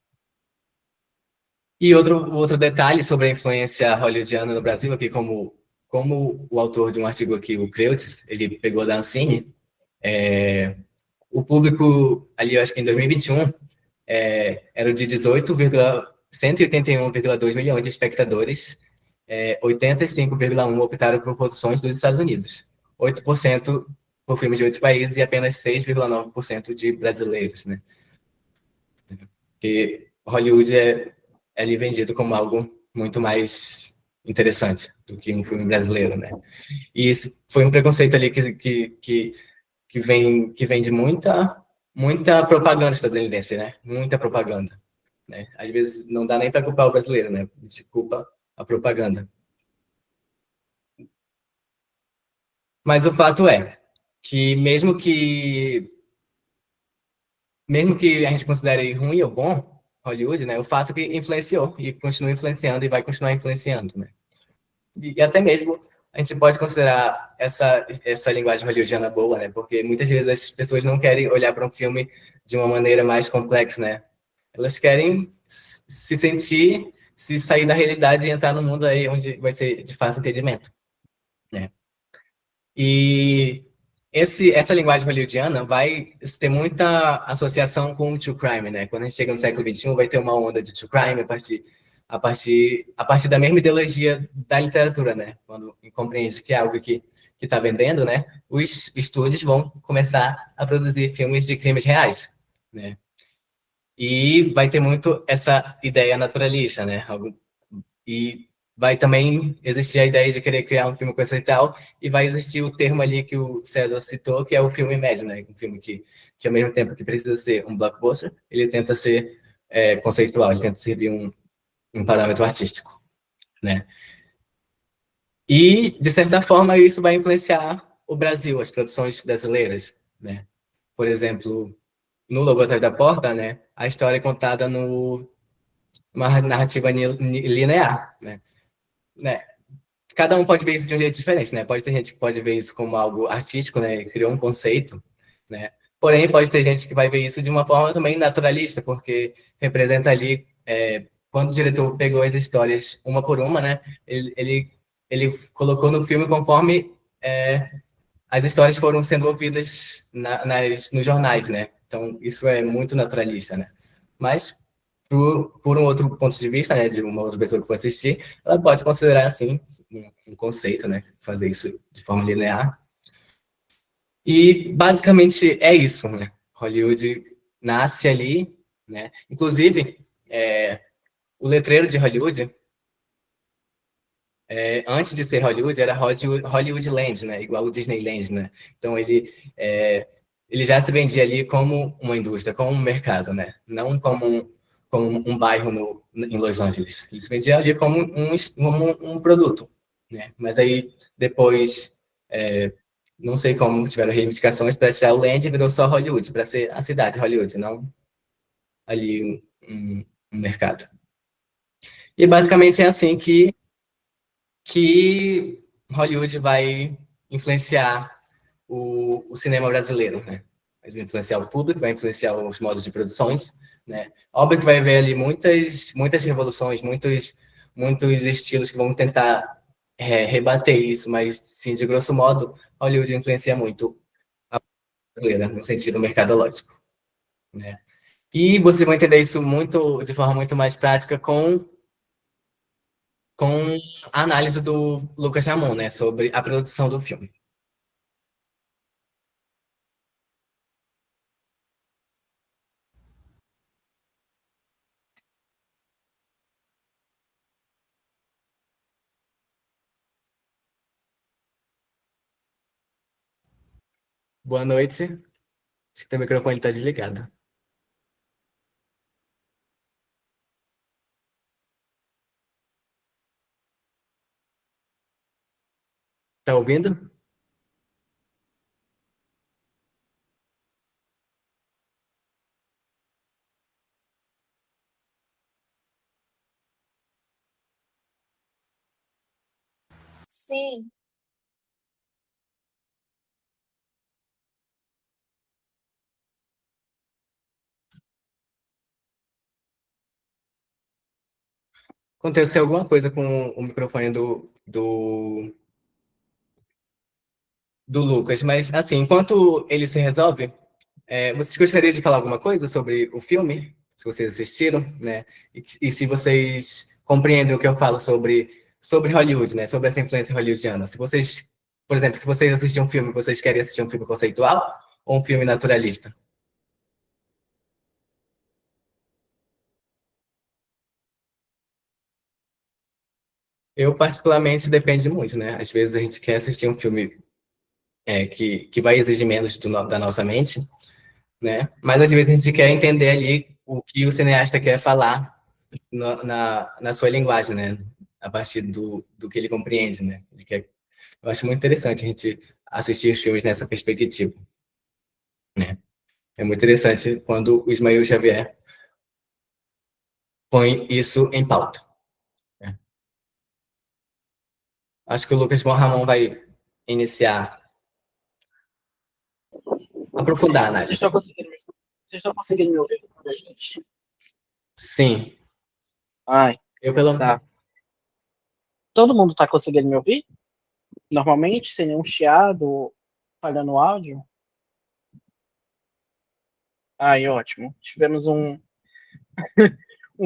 E outro detalhe sobre a influência hollywoodiana no Brasil, aqui como o autor de um artigo aqui, o Creutz, ele pegou da Ancine, o público ali, eu acho que em 2021, era de 181,2 milhões de espectadores, 85,1 optaram por produções dos Estados Unidos, 8% por filmes de outros países e apenas 6,9% de brasileiros, né? Porque Hollywood é ali vendido como algo muito mais interessante do que um filme brasileiro, né? E isso foi um preconceito ali que vem de muita propaganda estadunidense, né? Muita propaganda, né? Às vezes não dá nem para culpar o brasileiro, né? A gente culpa a propaganda. Mas o fato é que mesmo que a gente considere ruim ou bom Hollywood, né? O fato é que influenciou e continua influenciando e vai continuar influenciando, né? E até mesmo a gente pode considerar essa linguagem hollywoodiana boa, né? Porque muitas vezes as pessoas não querem olhar para um filme de uma maneira mais complexa, né? Elas querem se sentir, se sair da realidade e entrar no mundo aí onde vai ser de fácil entendimento, né? E essa linguagem hollywoodiana vai ter muita associação com o true crime, né? Quando a gente chega no século XXI, vai ter uma onda de true crime a partir da mesma ideologia da literatura, né? Quando compreende que é algo que está vendendo, né? Os estúdios vão começar a produzir filmes de crimes reais, né? E vai ter muito essa ideia naturalista, né? E vai também existir a ideia de querer criar um filme conceitual e vai existir o termo ali que o César citou, que é o filme médio, né? Um filme que ao mesmo tempo que precisa ser um blockbuster, ele tenta ser conceitual, ele tenta servir um parâmetro artístico, né? E, de certa forma, isso vai influenciar o Brasil, as produções brasileiras, né? Por exemplo, no Lobo Atrás da Porta, né? A história é contada numa narrativa linear, né? Cada um pode ver isso de um jeito diferente, né? Pode ter gente que pode ver isso como algo artístico, né? Criou um conceito, né? Porém, pode ter gente que vai ver isso de uma forma também naturalista, porque representa ali, quando o diretor pegou as histórias uma por uma, né? Ele colocou no filme conforme as histórias foram sendo ouvidas nos jornais, né? Então, isso é muito naturalista, né? Mas, por um outro ponto de vista, né, de uma outra pessoa que for assistir, ela pode considerar, assim, um conceito, né? Fazer isso de forma linear. E, basicamente, é isso, né? Hollywood nasce ali, né? Inclusive, o letreiro de Hollywood, antes de ser Hollywood, era Hollywood Land, né? Igual o Disneyland, né? Então ele já se vendia ali como uma indústria, como um mercado, né? Não como um bairro em Los Angeles. Ele se vendia ali como um produto, né? Mas aí depois, não sei como tiveram reivindicações para tirar o Land e virou só Hollywood, para ser a cidade Hollywood, não ali um mercado. E basicamente é assim que Hollywood vai influenciar o cinema brasileiro, né? Vai influenciar o público, vai influenciar os modos de produções, né? Óbvio que vai haver ali muitas revoluções, muitos estilos que vão tentar rebater isso, mas, sim, de grosso modo, Hollywood influencia muito. brasileira, no sentido mercadológico, né? E vocês vão entender isso muito, de forma muito mais prática com a análise do Lucas Ramon, né, sobre a produção do filme. Boa noite. Acho que teu microfone está desligado. Tá ouvindo? Sim, Aconteceu alguma coisa com o microfone do Lucas, mas assim, enquanto ele se resolve, vocês gostariam de falar alguma coisa sobre o filme? Se vocês assistiram, né? E se vocês compreendem o que eu falo sobre Hollywood, né? Sobre essa influência hollywoodiana. Se vocês, por exemplo, se vocês assistirem um filme, vocês querem assistir um filme conceitual ou um filme naturalista? Eu, particularmente, depende muito, né? Às vezes a gente quer assistir um filme que vai exigir menos da nossa mente, né? Mas às vezes a gente quer entender ali o que o cineasta quer falar na sua linguagem, né? A partir do que ele compreende, né? Eu acho muito interessante a gente assistir os filmes nessa perspectiva, né? É muito interessante quando o Ismael Xavier põe isso em pauta, né? Acho que o Lucas Von Ramon vai iniciar, aprofundar a Vocês análise. estão conseguindo me, vocês estão conseguindo me ouvir? Gente? Sim, Ai, eu pelo tá. Todo mundo está conseguindo me ouvir? Normalmente, sem nenhum chiado, falhando o áudio? Ai, ótimo. Tivemos um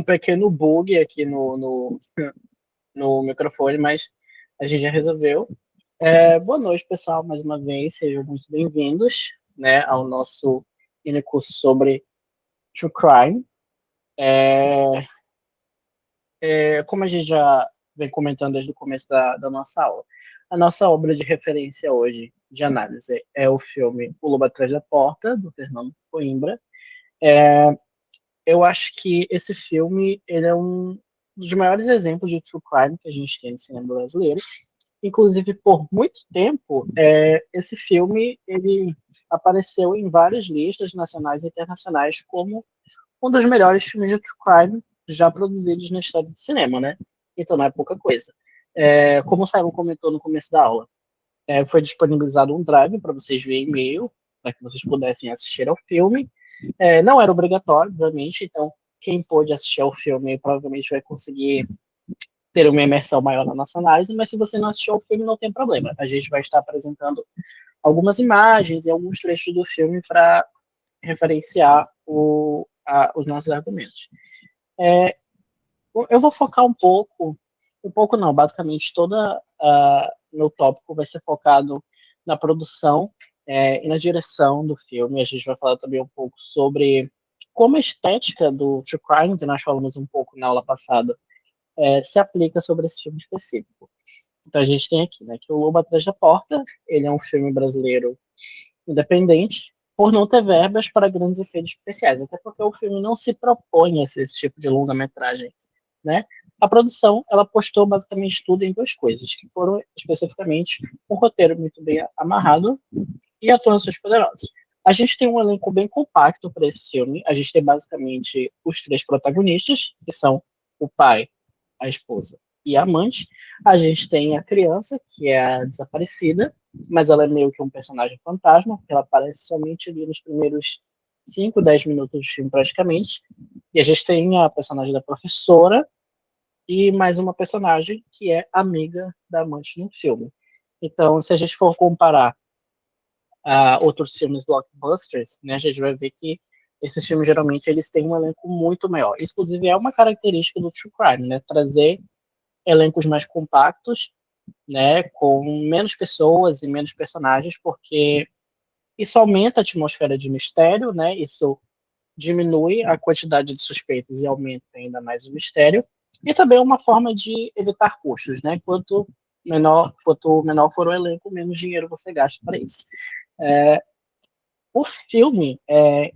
pequeno bug aqui no microfone, mas a gente já resolveu. Boa noite, pessoal, mais uma vez. Sejam muito bem-vindos, né, ao nosso curso sobre True Crime. Como a gente já vem comentando desde o começo da nossa aula, a nossa obra de referência hoje, de análise, é o filme O Lobo Atrás da Porta, do Fernando Coimbra. Eu acho que esse filme ele é um dos maiores exemplos de true crime que a gente tem no cinema brasileiro. Inclusive, por muito tempo, esse filme ele apareceu em várias listas nacionais e internacionais como um dos melhores filmes de true crime já produzidos na história do cinema, né? Então não é pouca coisa. Como o Simon comentou no começo da aula, foi disponibilizado um drive para vocês via e-mail, para que vocês pudessem assistir ao filme. Não era obrigatório, obviamente, então quem pôde assistir ao filme provavelmente vai conseguir ter uma imersão maior na nossa análise, mas se você não assistiu ao filme, não tem problema. A gente vai estar apresentando algumas imagens e alguns trechos do filme para referenciar os nossos argumentos. Eu vou focar um pouco não, basicamente toda meu tópico vai ser focado na produção e na direção do filme. A gente vai falar também um pouco sobre como a estética do True Crime, que nós falamos um pouco na aula passada, se aplica sobre esse filme específico. Então a gente tem aqui, né, que o Lobo Atrás da Porta, ele é um filme brasileiro independente, por não ter verbas para grandes efeitos especiais, até porque o filme não se propõe a ser esse tipo de longa-metragem, né? A produção, ela apostou basicamente tudo em duas coisas, que foram especificamente um roteiro muito bem amarrado e atuações poderosas. A gente tem um elenco bem compacto para esse filme. A gente tem basicamente os três protagonistas, que são o pai, a esposa e a amante. A gente tem a criança, que é a desaparecida, mas ela é meio que um personagem fantasma, porque ela aparece somente ali nos primeiros 5, 10 minutos do filme, praticamente. E a gente tem a personagem da professora e mais uma personagem que é amiga da amante no filme. Então, se a gente for comparar outros filmes blockbusters, né, a gente vai ver que esses filmes, geralmente, eles têm um elenco muito maior. Isso, inclusive, é uma característica do True Crime, né, trazer elencos mais compactos, né, com menos pessoas e menos personagens, porque isso aumenta a atmosfera de mistério, né, isso diminui a quantidade de suspeitos e aumenta ainda mais o mistério, e também é uma forma de evitar custos, né, quanto menor for o elenco, menos dinheiro você gasta para isso. O filme,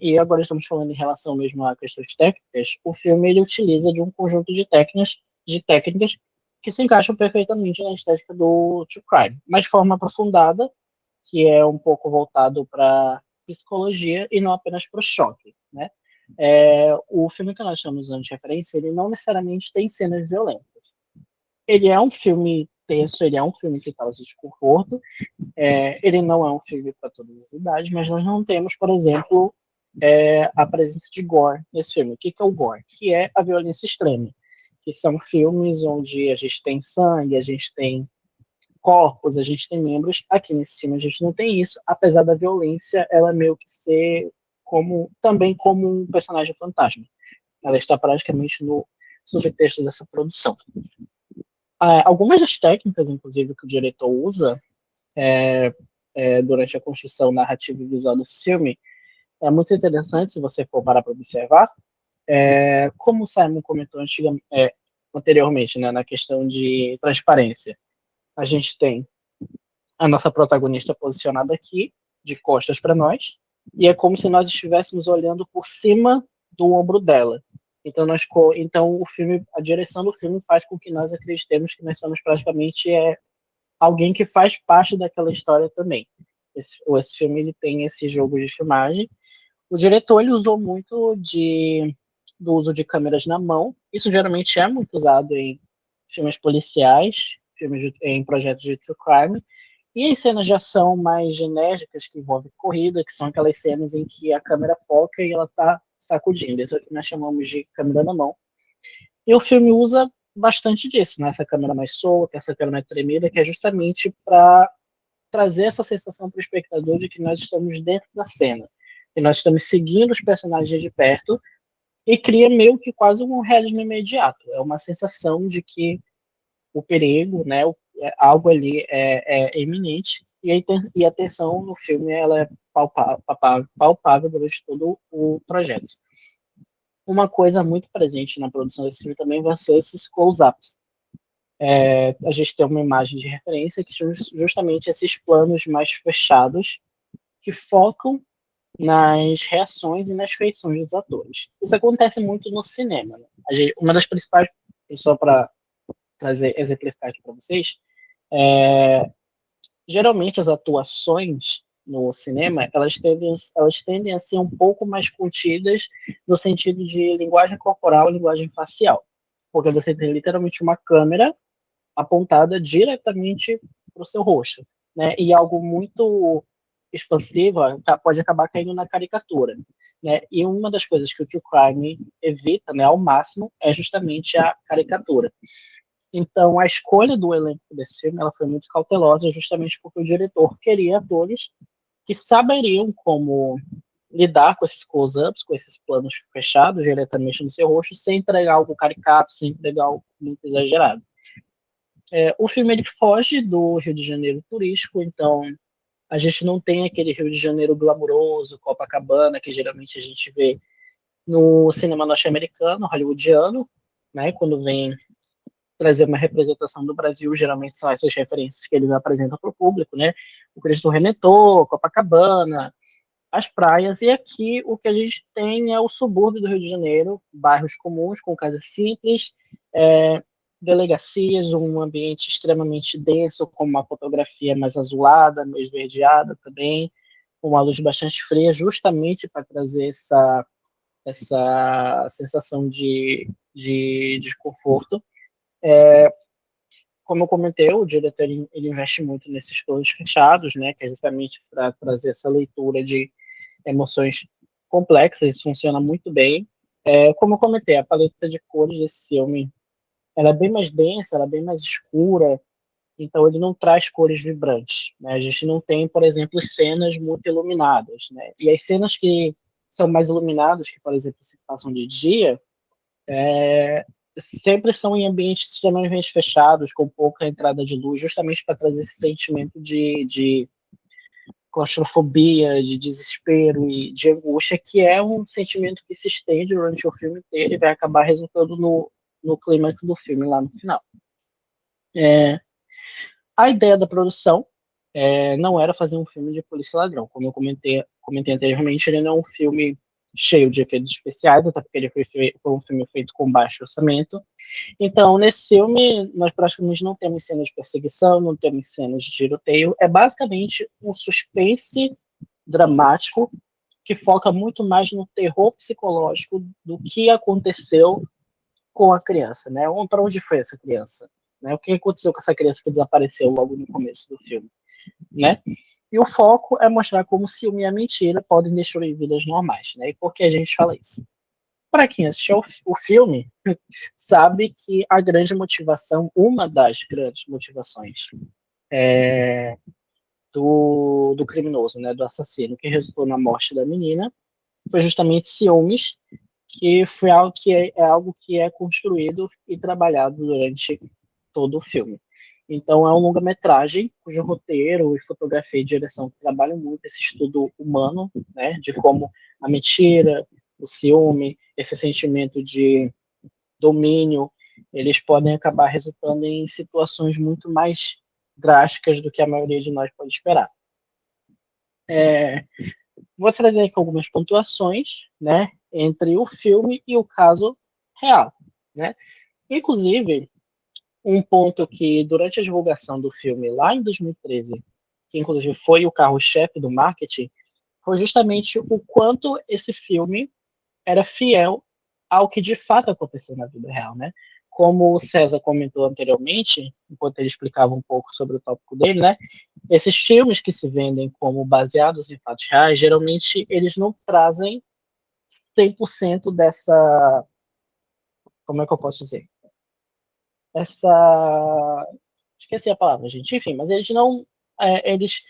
e agora estamos falando em relação mesmo a questões técnicas, o filme ele utiliza de um conjunto de técnicas que se encaixam perfeitamente na estética do True Crime, mas de forma aprofundada, que é um pouco voltado para psicologia e não apenas para o choque, né? O filme que nós estamos usando de referência, ele não necessariamente tem cenas violentas. Ele é um filme tenso, ele é um filme que causa desconforto, ele não é um filme para todas as idades, mas nós não temos, por exemplo, a presença de gore nesse filme. O que é o gore? Que é a violência extrema. Que são filmes onde a gente tem sangue, a gente tem corpos, a gente tem membros. Aqui nesse filme a gente não tem isso, apesar da violência, ela meio que ser também como um personagem fantasma. Ela está praticamente no subtexto dessa produção. Algumas das técnicas, inclusive, que o diretor usa durante a construção narrativa e visual desse filme, é muito interessante se você for parar para observar. Como o Simon comentou anteriormente, né, na questão de transparência, a gente tem a nossa protagonista posicionada aqui, de costas para nós, e é como se nós estivéssemos olhando por cima do ombro dela. Então a direção do filme faz com que nós acreditemos que nós somos praticamente alguém que faz parte daquela história também. Esse filme ele tem esse jogo de filmagem. O diretor ele usou muito do uso de câmeras na mão. Isso geralmente é muito usado em filmes policiais, em projetos de true crime, e em cenas de ação mais enérgicas que envolvem corrida, que são aquelas cenas em que a câmera foca e ela está sacudindo. Isso é o que nós chamamos de câmera na mão. E o filme usa bastante disso, né? Essa câmera mais solta, essa câmera mais tremida, que é justamente para trazer essa sensação para o espectador de que nós estamos dentro da cena, que nós estamos seguindo os personagens de perto, e cria meio que quase um realismo imediato. É uma sensação de que o perigo, né, algo ali é iminente, e a tensão no filme ela é palpável durante todo o projeto. Uma coisa muito presente na produção desse filme também vai ser esses close-ups. A gente tem uma imagem de referência que são justamente esses planos mais fechados que focam nas reações e nas feições dos atores. Isso acontece muito no cinema, né? Uma das principais, só para exemplificar aqui para vocês, geralmente as atuações no cinema, elas tendem a ser um pouco mais contidas no sentido de linguagem corporal e linguagem facial, porque você tem literalmente uma câmera apontada diretamente para o seu rosto, né? E algo muito expansivo pode acabar caindo na caricatura, né? E uma das coisas que o True Crime evita, né, ao máximo, é justamente a caricatura. Então, a escolha do elenco desse filme ela foi muito cautelosa, justamente porque o diretor queria atores que saberiam como lidar com esses close-ups, com esses planos fechados diretamente no seu rosto, sem entregar algo caricato, sem entregar algo muito exagerado. O filme ele foge do Rio de Janeiro turístico, então a gente não tem aquele Rio de Janeiro glamuroso, Copacabana, que geralmente a gente vê no cinema norte-americano, hollywoodiano, né? Quando vem trazer uma representação do Brasil, geralmente são essas referências que eles apresentam para o público, né? O Cristo Redentor, Copacabana, as praias, e aqui o que a gente tem é o subúrbio do Rio de Janeiro, bairros comuns, com casas simples, delegacias, um ambiente extremamente denso, com uma fotografia mais azulada, mais esverdeada também, com uma luz bastante fria, justamente para trazer essa sensação de desconforto. Como eu comentei, o diretor ele investe muito nesses planos fechados, né, que é justamente para trazer essa leitura de emoções complexas, isso funciona muito bem. Como eu comentei, a paleta de cores desse filme ela é bem mais densa, ela é bem mais escura, Então ele não traz cores vibrantes, né? A gente não tem, por exemplo, cenas muito iluminadas, né? E as cenas que são mais iluminadas, que, por exemplo, se passam de dia, sempre são em ambientes extremamente fechados, com pouca entrada de luz, justamente para trazer esse sentimento de claustrofobia, de desespero e de angústia, que é um sentimento que se estende durante o filme inteiro e vai acabar resultando no clímax do filme lá no final. A ideia da produção não era fazer um filme de polícia e ladrão. Como eu comentei anteriormente, ele não é um filme cheio de efeitos especiais, até porque ele foi um filme feito com baixo orçamento. Então, nesse filme, nós praticamente não temos cenas de perseguição, não temos cenas de tiroteio. É basicamente um suspense dramático que foca muito mais no terror psicológico do que aconteceu com a criança, né? Para onde foi essa criança? Né? O que aconteceu com essa criança que desapareceu logo no começo do filme, né? E o foco é mostrar como ciúme e a mentira podem destruir vidas normais, né? E por que a gente fala isso? Para quem assistiu o filme, sabe que a grande motivação, uma das grandes motivações do criminoso, né, do assassino, que resultou na morte da menina, foi justamente ciúmes, que foi algo que é algo que é construído e trabalhado durante todo o filme. Então é um longa-metragem cujo roteiro e fotografia e direção trabalham muito esse estudo humano, né, de como a mentira, o ciúme, esse sentimento de domínio, eles podem acabar resultando em situações muito mais drásticas do que a maioria de nós pode esperar. Vou trazer aqui algumas pontuações, né, entre o filme e o caso real, né? Inclusive, um ponto que durante a divulgação do filme lá em 2013, que inclusive foi o carro-chefe do marketing, foi justamente o quanto esse filme era fiel ao que de fato aconteceu na vida real, né? Como o César comentou anteriormente, enquanto ele explicava um pouco sobre o tópico dele, né? Esses filmes que se vendem como baseados em fatos reais, geralmente eles não trazem 100% dessa, como é que eu posso dizer? Essa, esqueci a palavra, gente. Enfim, mas eles não, eles,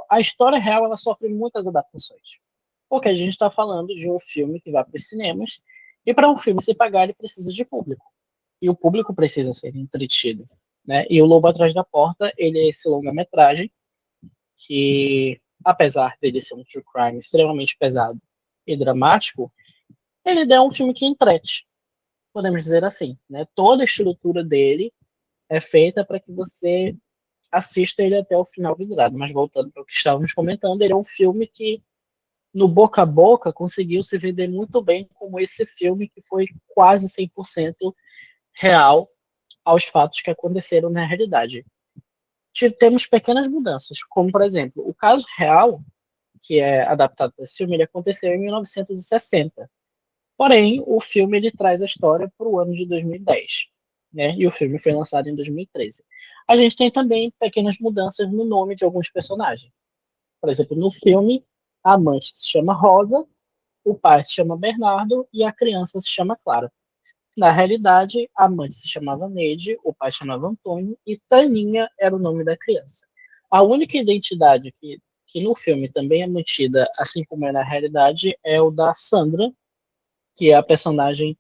a história real ela sofre muitas adaptações. Porque a gente está falando de um filme que vai para os cinemas, e para um filme se pagar, ele precisa de público. E o público precisa ser entretido. Né? E o Lobo Atrás da Porta, ele é esse longa-metragem que, apesar dele ser um true crime extremamente pesado e dramático, ele é um filme que entrete, podemos dizer assim. Né? Toda a estrutura dele é feita para que você assista ele até o final vidrado. Mas voltando para o que estávamos comentando, ele é um filme que no boca a boca, conseguiu se vender muito bem como esse filme que foi quase 100% real aos fatos que aconteceram na realidade. Temos pequenas mudanças, como, por exemplo, o caso real, que é adaptado para esse filme, ele aconteceu em 1960. Porém, o filme ele traz a história para o ano de 2010, né? E o filme foi lançado em 2013. A gente tem também pequenas mudanças no nome de alguns personagens. Por exemplo, no filme, a amante se chama Rosa, o pai se chama Bernardo e a criança se chama Clara. Na realidade, a amante se chamava Neide, o pai chamava Antônio e Taninha era o nome da criança. A única identidade que no filme também é mantida, assim como é na realidade, é o da Sandra, que é a personagem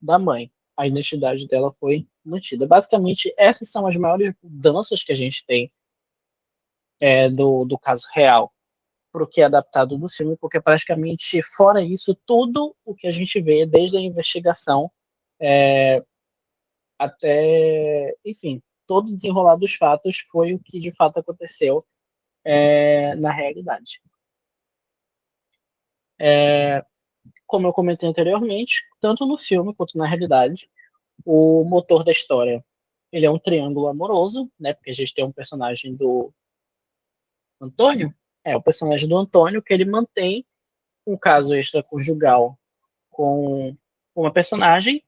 da mãe. A identidade dela foi mantida. Basicamente, essas são as maiores mudanças que a gente tem do caso real para o que é adaptado do filme, porque praticamente, fora isso, tudo o que a gente vê, desde a investigação até, enfim, todo o desenrolar dos fatos foi o que de fato aconteceu na realidade. Como eu comentei anteriormente, tanto no filme quanto na realidade, o motor da história ele é um triângulo amoroso, né? Porque a gente tem um personagem do Antônio, o personagem do Antônio, que ele mantém um caso extraconjugal com uma personagem,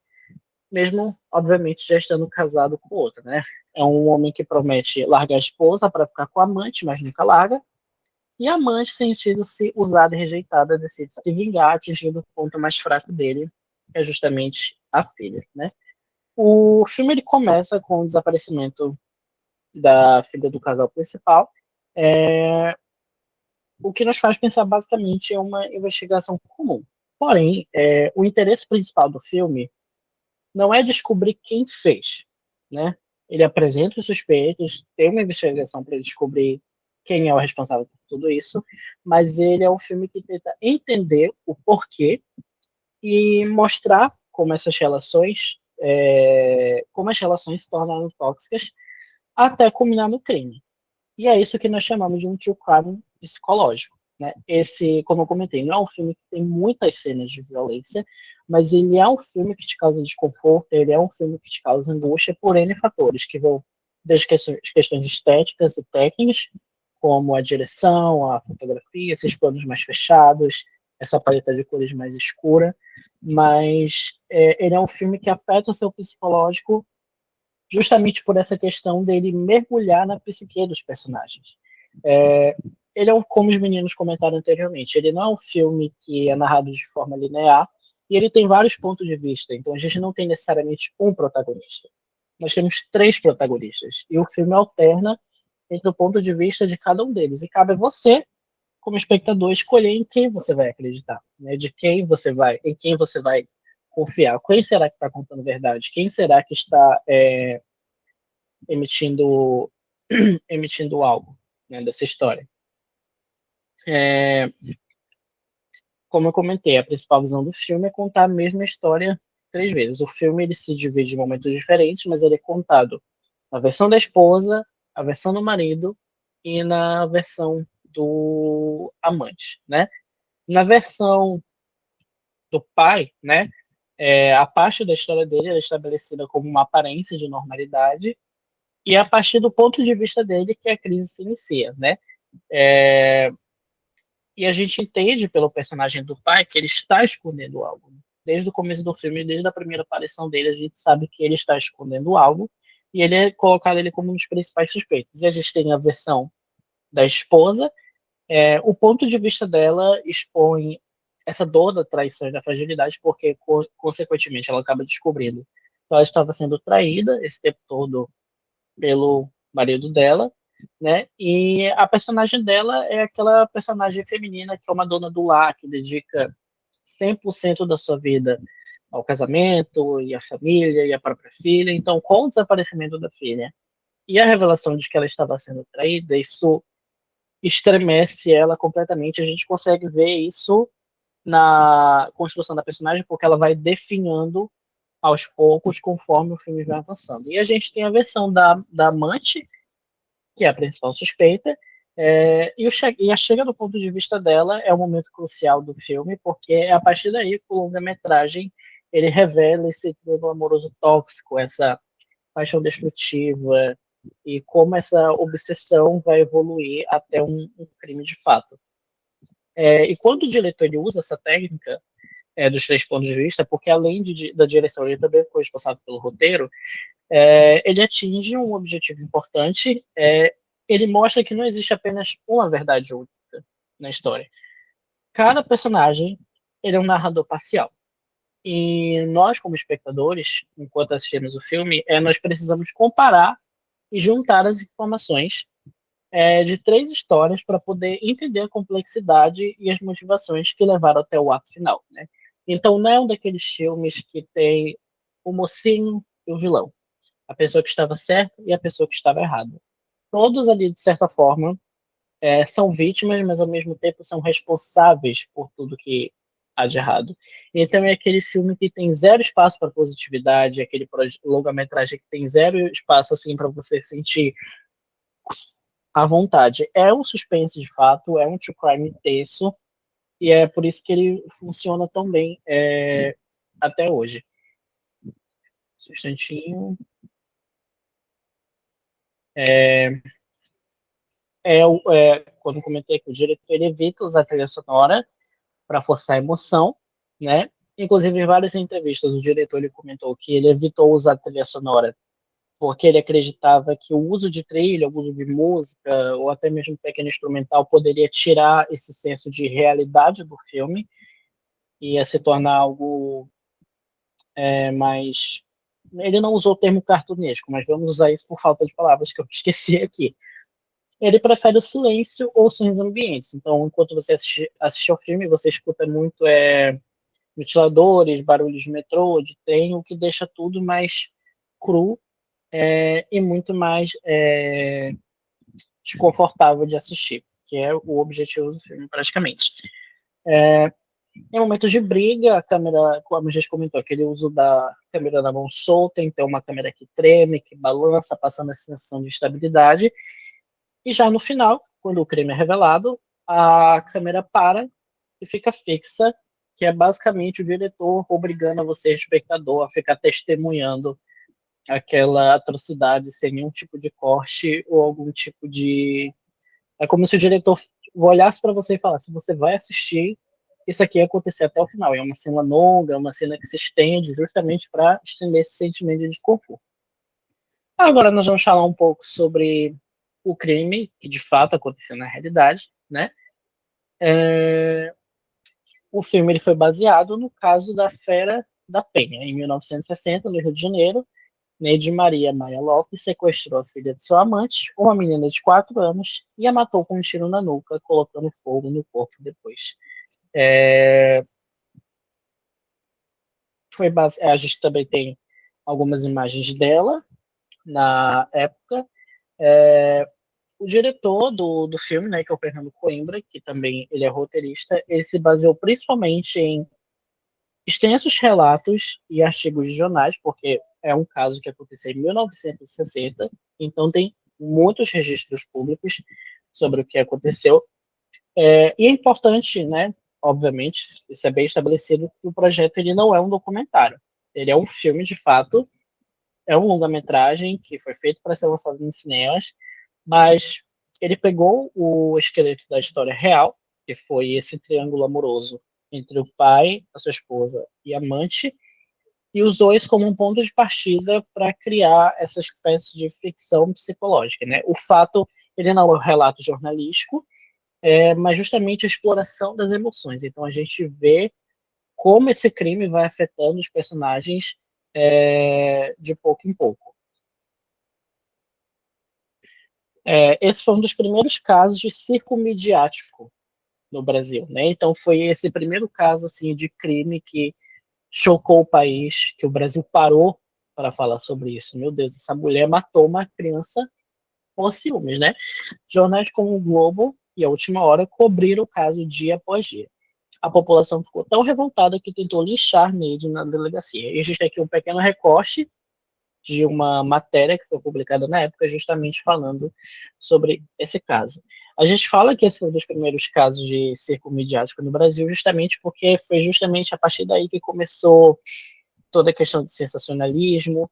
mesmo, obviamente, já estando casado com outra, né? É um homem que promete largar a esposa para ficar com a amante, mas nunca larga. E a amante, sentindo-se usada e rejeitada, decide se vingar, atingindo o ponto mais fraco dele, que é justamente a filha, né? O filme ele começa com o desaparecimento da filha do casal principal, o que nos faz pensar basicamente é uma investigação comum. Porém, o interesse principal do filme não é descobrir quem fez, né? Ele apresenta os suspeitos, tem uma investigação para descobrir quem é o responsável por tudo isso, mas ele é um filme que tenta entender o porquê e mostrar como essas relações, como as relações se tornaram tóxicas até culminar no crime. E é isso que nós chamamos de um true crime psicológico. Né? Esse, como eu comentei, não é um filme que tem muitas cenas de violência, mas ele é um filme que te causa desconforto, ele é um filme que te causa angústia por N fatores, que vão desde questões estéticas e técnicas, como a direção, a fotografia, esses planos mais fechados, essa paleta de cores mais escura, mas ele é um filme que afeta o seu psicológico justamente por essa questão dele mergulhar na psique dos personagens. Ele é, como os meninos comentaram anteriormente, ele não é um filme que é narrado de forma linear, e ele tem vários pontos de vista, então a gente não tem necessariamente um protagonista. Nós temos 3 protagonistas, e o filme alterna entre o ponto de vista de cada um deles, e cabe a você, como espectador, escolher em quem você vai acreditar, né? Em quem você vai confiar. Quem será que está contando verdade? Quem será que está emitindo algo, né, dessa história? Como eu comentei, a principal visão do filme é contar a mesma história 3 vezes. O filme ele se divide em momentos diferentes, mas ele é contado na versão da esposa, a versão do marido e na versão do amante, né? Na versão do pai, né? A parte da história dele é estabelecida como uma aparência de normalidade e é a partir do ponto de vista dele que a crise se inicia, né? E a gente entende pelo personagem do pai que ele está escondendo algo. Desde o começo do filme, desde a primeira aparição dele, a gente sabe que ele está escondendo algo e ele é colocado ele como um dos principais suspeitos. E a gente tem a versão da esposa, o ponto de vista dela expõe essa dor da traição e da fragilidade, porque, consequentemente, ela acaba descobrindo que ela estava sendo traída esse tempo todo pelo marido dela, né? E a personagem dela é aquela personagem feminina que é uma dona do lar, que dedica 100% da sua vida ao casamento, e à família, e à própria filha. Então, com o desaparecimento da filha e a revelação de que ela estava sendo traída, isso estremece ela completamente. A gente consegue ver isso na construção da personagem, porque ela vai definhando aos poucos, conforme o filme vai avançando. E a gente tem a versão da amante, que é a principal suspeita, e a chega do ponto de vista dela é o momento crucial do filme, porque é a partir daí que o longa-metragem ele revela esse triângulo amoroso tóxico, essa paixão destrutiva, e como essa obsessão vai evoluir até um crime de fato. E quando o diretor ele usa essa técnica dos 3 pontos de vista, porque além da direção, ele também foi responsável pelo roteiro, ele atinge um objetivo importante. Ele mostra que não existe apenas uma verdade única na história. Cada personagem ele é um narrador parcial. E nós, como espectadores, enquanto assistimos o filme, nós precisamos comparar e juntar as informações de 3 histórias para poder entender a complexidade e as motivações que levaram até o ato final, né? Então, não é um daqueles filmes que tem o mocinho e o vilão, a pessoa que estava certa e a pessoa que estava errada. Todos ali, de certa forma, são vítimas, mas ao mesmo tempo são responsáveis por tudo que há de errado. Então é aquele filme que tem 0 espaço para positividade, aquele longa-metragem que tem 0 espaço assim para você sentir à vontade. É um suspense de fato, é um true crime tenso, e é por isso que ele funciona tão bem até hoje. Um instantinho. Quando eu comentei que o diretor ele evita usar a trilha sonora para forçar a emoção, né? Inclusive, em várias entrevistas, o diretor ele comentou que ele evitou usar a trilha sonora porque ele acreditava que o uso de trilha, o uso de música, ou até mesmo pequeno instrumental, poderia tirar esse senso de realidade do filme e ia se tornar algo mais ele não usou o termo cartunesco, mas vamos usar isso por falta de palavras que eu esqueci aqui. Ele prefere o silêncio ou sons ambientes. Então, enquanto você assiste ao filme, você escuta muito ventiladores, barulhos de metrô, de trem, o que deixa tudo mais cru e muito mais desconfortável de assistir, que é o objetivo do filme, praticamente. Em momentos de briga, a câmera, como a gente comentou, aquele uso da câmera na mão solta, então uma câmera que treme, que balança, passando a sensação de estabilidade. E já no final, quando o crime é revelado, a câmera para e fica fixa, que é basicamente o diretor obrigando você, espectador, a ficar testemunhando aquela atrocidade sem nenhum tipo de corte ou algum tipo de... É como se o diretor olhasse para você e falasse: você vai assistir, isso aqui ia acontecer até o final. É uma cena longa, uma cena que se estende justamente para estender esse sentimento de desconforto. Agora nós vamos falar um pouco sobre o crime que de fato aconteceu na realidade, né? O filme ele foi baseado no caso da Fera da Penha, em 1960, no Rio de Janeiro. Neide Maria Maia Lopes sequestrou a filha de seu amante, uma menina de 4 anos, e a matou com um tiro na nuca, colocando fogo no corpo depois. A gente também tem algumas imagens dela na época. O diretor do filme, né, que é o Fernando Coimbra, que também ele é roteirista, ele se baseou principalmente em extensos relatos e artigos de jornais, porque é um caso que aconteceu em 1960, então tem muitos registros públicos sobre o que aconteceu. E é importante, né, obviamente, isso é bem estabelecido, que o projeto ele não é um documentário. Ele é um filme, de fato, é um longa-metragem que foi feito para ser lançado em cinemas, mas ele pegou o esqueleto da história real, que foi esse triângulo amoroso entre o pai, a sua esposa e a amante, e usou isso como um ponto de partida para criar essa espécie de ficção psicológica, né? O fato, ele não é um relato jornalístico, mas justamente a exploração das emoções. Então a gente vê como esse crime vai afetando os personagens de pouco em pouco. Esse foi um dos primeiros casos de circo midiático no Brasil, né? Então foi esse primeiro caso assim de crime que chocou o país, que o Brasil parou para falar sobre isso. Meu Deus, essa mulher matou uma criança por ciúmes, né? Jornais como o Globo e a Última Hora cobriram o caso dia após dia. A população ficou tão revoltada que tentou linchar Neide na delegacia. E a gente tem aqui um pequeno recorte de uma matéria que foi publicada na época, justamente falando sobre esse caso. A gente fala que esse foi um dos primeiros casos de circo midiático no Brasil, justamente porque foi justamente a partir daí que começou toda a questão de sensacionalismo,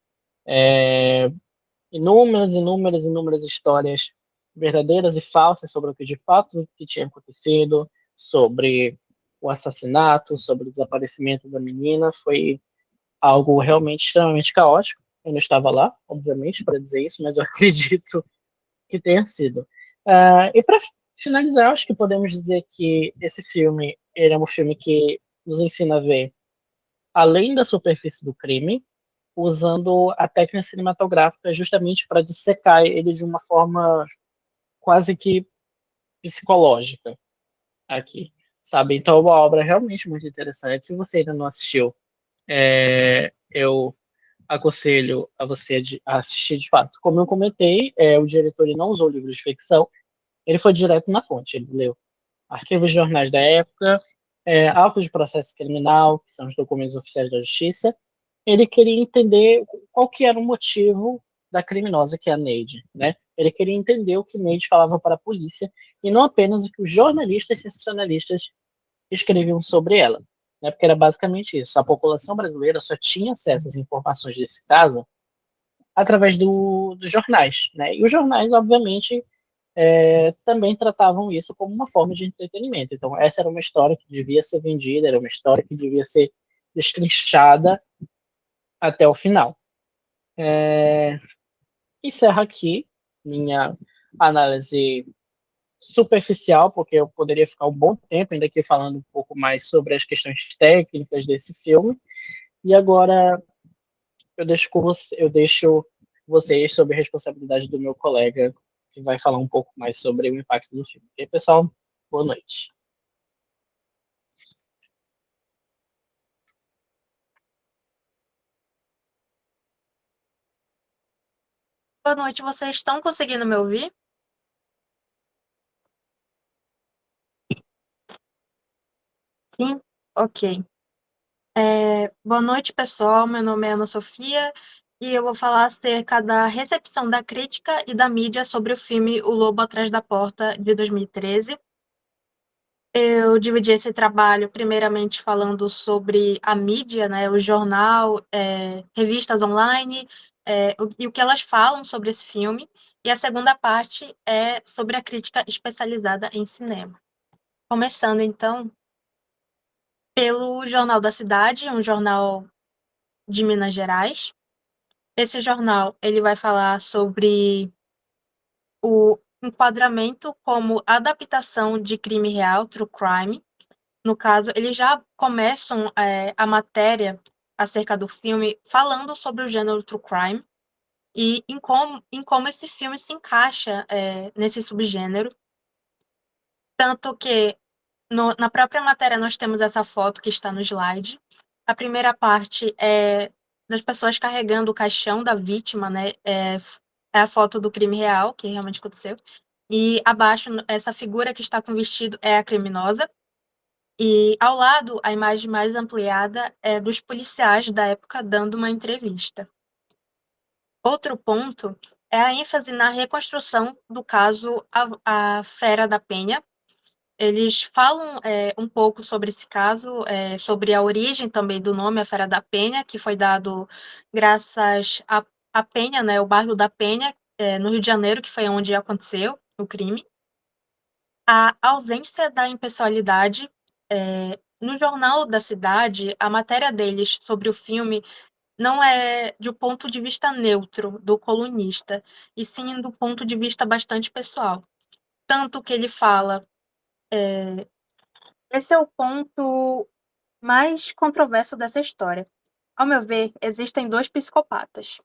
inúmeras histórias verdadeiras e falsas sobre o que de fato que tinha acontecido, sobre o assassinato, sobre o desaparecimento da menina. Foi algo realmente extremamente caótico. Eu não estava lá, obviamente, para dizer isso, mas eu acredito que tenha sido. E para finalizar, acho que podemos dizer que esse filme ele é um filme que nos ensina a ver além da superfície do crime, usando a técnica cinematográfica justamente para dissecar ele de uma forma quase que psicológica aqui, sabe? Então é uma obra realmente muito interessante. Se você ainda não assistiu, eu aconselho a você a assistir de fato. Como eu comentei, o diretor ele não usou livros de ficção, ele foi direto na fonte, ele leu arquivos de jornais da época, autos de processo criminal, que são os documentos oficiais da justiça. Ele queria entender qual que era o motivo da criminosa, que é a Neide, né? Ele queria entender o que Neide falava para a polícia e não apenas o que os jornalistas sensacionalistas escreviam sobre ela, né? Porque era basicamente isso. A população brasileira só tinha acesso às informações desse caso através dos jornais, né? E os jornais, obviamente, também tratavam isso como uma forma de entretenimento. Então, essa era uma história que devia ser vendida, era uma história que devia ser destrinchada até o final. Encerro aqui minha análise superficial, porque eu poderia ficar um bom tempo ainda aqui falando um pouco mais sobre as questões técnicas desse filme. E agora eu deixo vocês sob a responsabilidade do meu colega, que vai falar um pouco mais sobre o impacto do filme. Ok, pessoal? Boa noite. Boa noite, vocês estão conseguindo me ouvir? Sim? Ok. Boa noite, pessoal. Meu nome é Ana Sofia e eu vou falar acerca da recepção da crítica e da mídia sobre o filme O Lobo Atrás da Porta, de 2013. Eu dividi esse trabalho primeiramente falando sobre a mídia, né, o jornal, revistas online, e o que elas falam sobre esse filme. E a segunda parte é sobre a crítica especializada em cinema. Começando, então, pelo Jornal da Cidade, um jornal de Minas Gerais. Esse jornal ele vai falar sobre o enquadramento como adaptação de crime real, true crime. No caso, eles já começam a matéria acerca do filme falando sobre o gênero true crime e em como esse filme se encaixa nesse subgênero. Tanto que na própria matéria nós temos essa foto que está no slide. A primeira parte é das pessoas carregando o caixão da vítima, né? É a foto do crime real, que realmente aconteceu. E abaixo, essa figura que está com o vestido é a criminosa. E ao lado, a imagem mais ampliada é dos policiais da época dando uma entrevista. Outro ponto é a ênfase na reconstrução do caso A Fera da Penha. Eles falam um pouco sobre esse caso, sobre a origem também do nome, a Fera da Penha, que foi dado graças a Penha, né, o bairro da Penha, no Rio de Janeiro, que foi onde aconteceu o crime. A ausência da impessoalidade. No Jornal da Cidade, a matéria deles sobre o filme não é de um ponto de vista neutro do colunista, e sim do ponto de vista bastante pessoal. Tanto que ele fala. Esse é o ponto mais controverso dessa história. Ao meu ver, existem dois psicopatas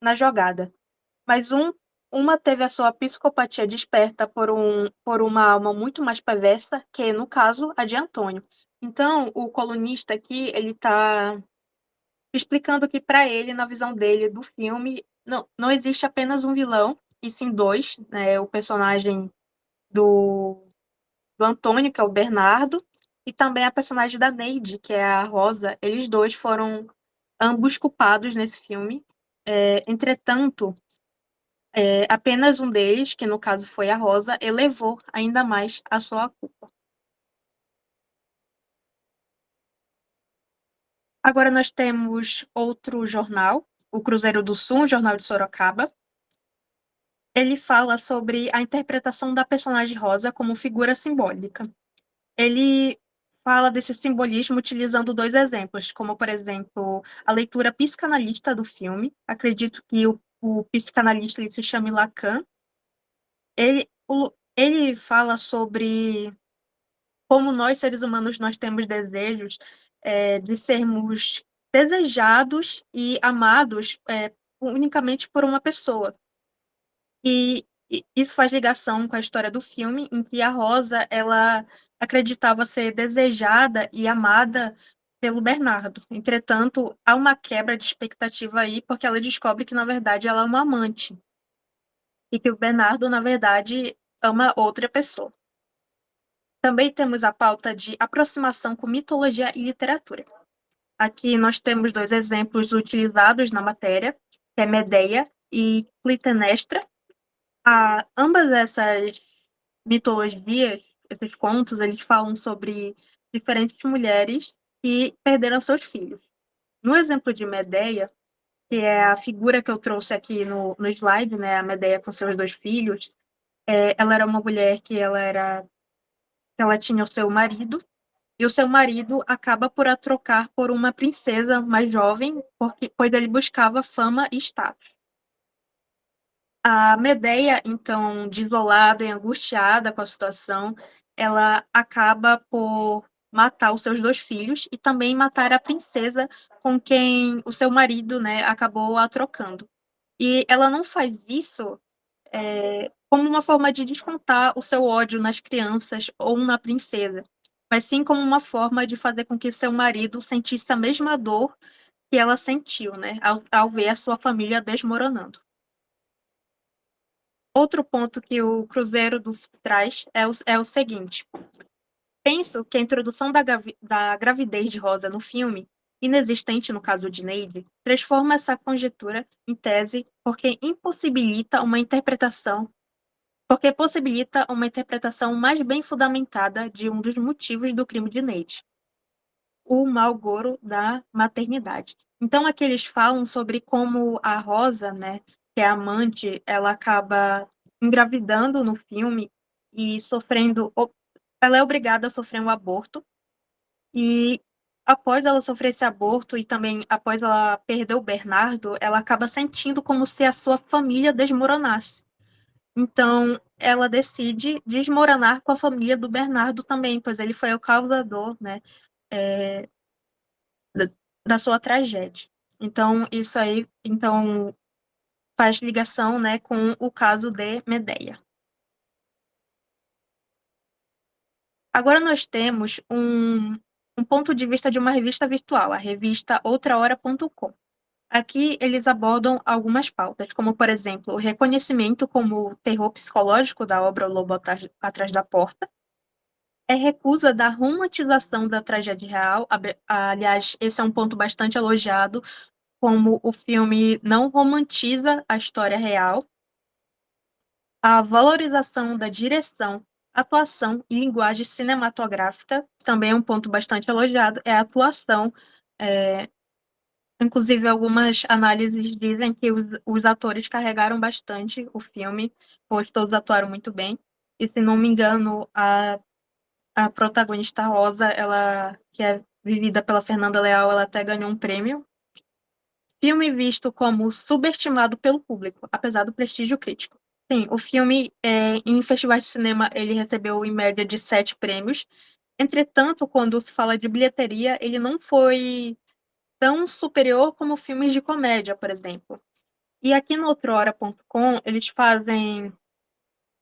na jogada, mas uma teve a sua psicopatia desperta por uma alma muito mais perversa, que, no caso, a de Antônio. Então, o colunista aqui, ele está explicando que, para ele, na visão dele do filme, não existe apenas um vilão, e sim dois, né? O personagem do Antônio, que é o Bernardo, e também a personagem da Neide, que é a Rosa. Eles dois foram ambos culpados nesse filme. Entretanto, apenas um deles, que no caso foi a Rosa, elevou ainda mais a sua culpa. Agora nós temos outro jornal, o Cruzeiro do Sul, um jornal de Sorocaba. Ele fala sobre a interpretação da personagem Rosa como figura simbólica. Ele fala desse simbolismo utilizando dois exemplos, como, por exemplo, a leitura psicanalista do filme. Acredito que o psicanalista ele se chame Lacan. Ele fala sobre como nós, seres humanos, nós temos desejos de sermos desejados e amados unicamente por uma pessoa. E isso faz ligação com a história do filme, em que a Rosa, ela acreditava ser desejada e amada pelo Bernardo. Entretanto, há uma quebra de expectativa aí, porque ela descobre que, na verdade, ela é uma amante. E que o Bernardo, na verdade, ama outra pessoa. Também temos a pauta de aproximação com mitologia e literatura. Aqui nós temos dois exemplos utilizados na matéria, que é Medeia e Clitemnestra. Ambas essas mitologias, esses contos, eles falam sobre diferentes mulheres que perderam seus filhos. No exemplo de Medeia, que é a figura que eu trouxe aqui no slide, né, a Medeia com seus dois filhos, ela era uma mulher que ela tinha o seu marido, e o seu marido acaba por a trocar por uma princesa mais jovem, pois ele buscava fama e status. A Medeia, então, desolada e angustiada com a situação, ela acaba por matar os seus 2 filhos e também matar a princesa com quem o seu marido, né, acabou a trocando. E ela não faz isso, como uma forma de descontar o seu ódio nas crianças ou na princesa, mas sim como uma forma de fazer com que seu marido sentisse a mesma dor que ela sentiu, né, ao ver a sua família desmoronando. Outro ponto que o Cruzeiro dos traz é o seguinte: penso que a introdução da gravidez de Rosa no filme, inexistente no caso de Neide, transforma essa conjectura em tese porque possibilita uma interpretação mais bem fundamentada de um dos motivos do crime de Neide, o mau gouro da maternidade. Então, aqui eles falam sobre como a Rosa, né, que é a amante, ela acaba engravidando no filme e ela é obrigada a sofrer um aborto, e após ela sofrer esse aborto e também após ela perder o Bernardo, ela acaba sentindo como se a sua família desmoronasse. Então, ela decide desmoronar com a família do Bernardo também, pois ele foi o causador, né, da, da sua tragédia. Então, isso aí, então, faz ligação, né, com o caso de Medeia. Agora nós temos um ponto de vista de uma revista virtual, a revista outrahora.com. Aqui eles abordam algumas pautas, como, por exemplo, o reconhecimento como terror psicológico da obra O Lobo Atrás da Porta, recusa da romantização da tragédia real. Aliás, esse é um ponto bastante elogiado, como o filme não romantiza a história real, a valorização da direção, atuação e linguagem cinematográfica, também é um ponto bastante elogiado, é a atuação. Inclusive, algumas análises dizem que os atores carregaram bastante o filme, pois todos atuaram muito bem. E, se não me engano, a protagonista Rosa, ela, que é vivida pela Fernanda Leal, ela até ganhou um prêmio. Filme visto como subestimado pelo público, apesar do prestígio crítico. Sim, o filme, em festivais de cinema, ele recebeu em média de 7 prêmios. Entretanto, quando se fala de bilheteria, ele não foi tão superior como filmes de comédia, por exemplo. E aqui no outrora.com, eles fazem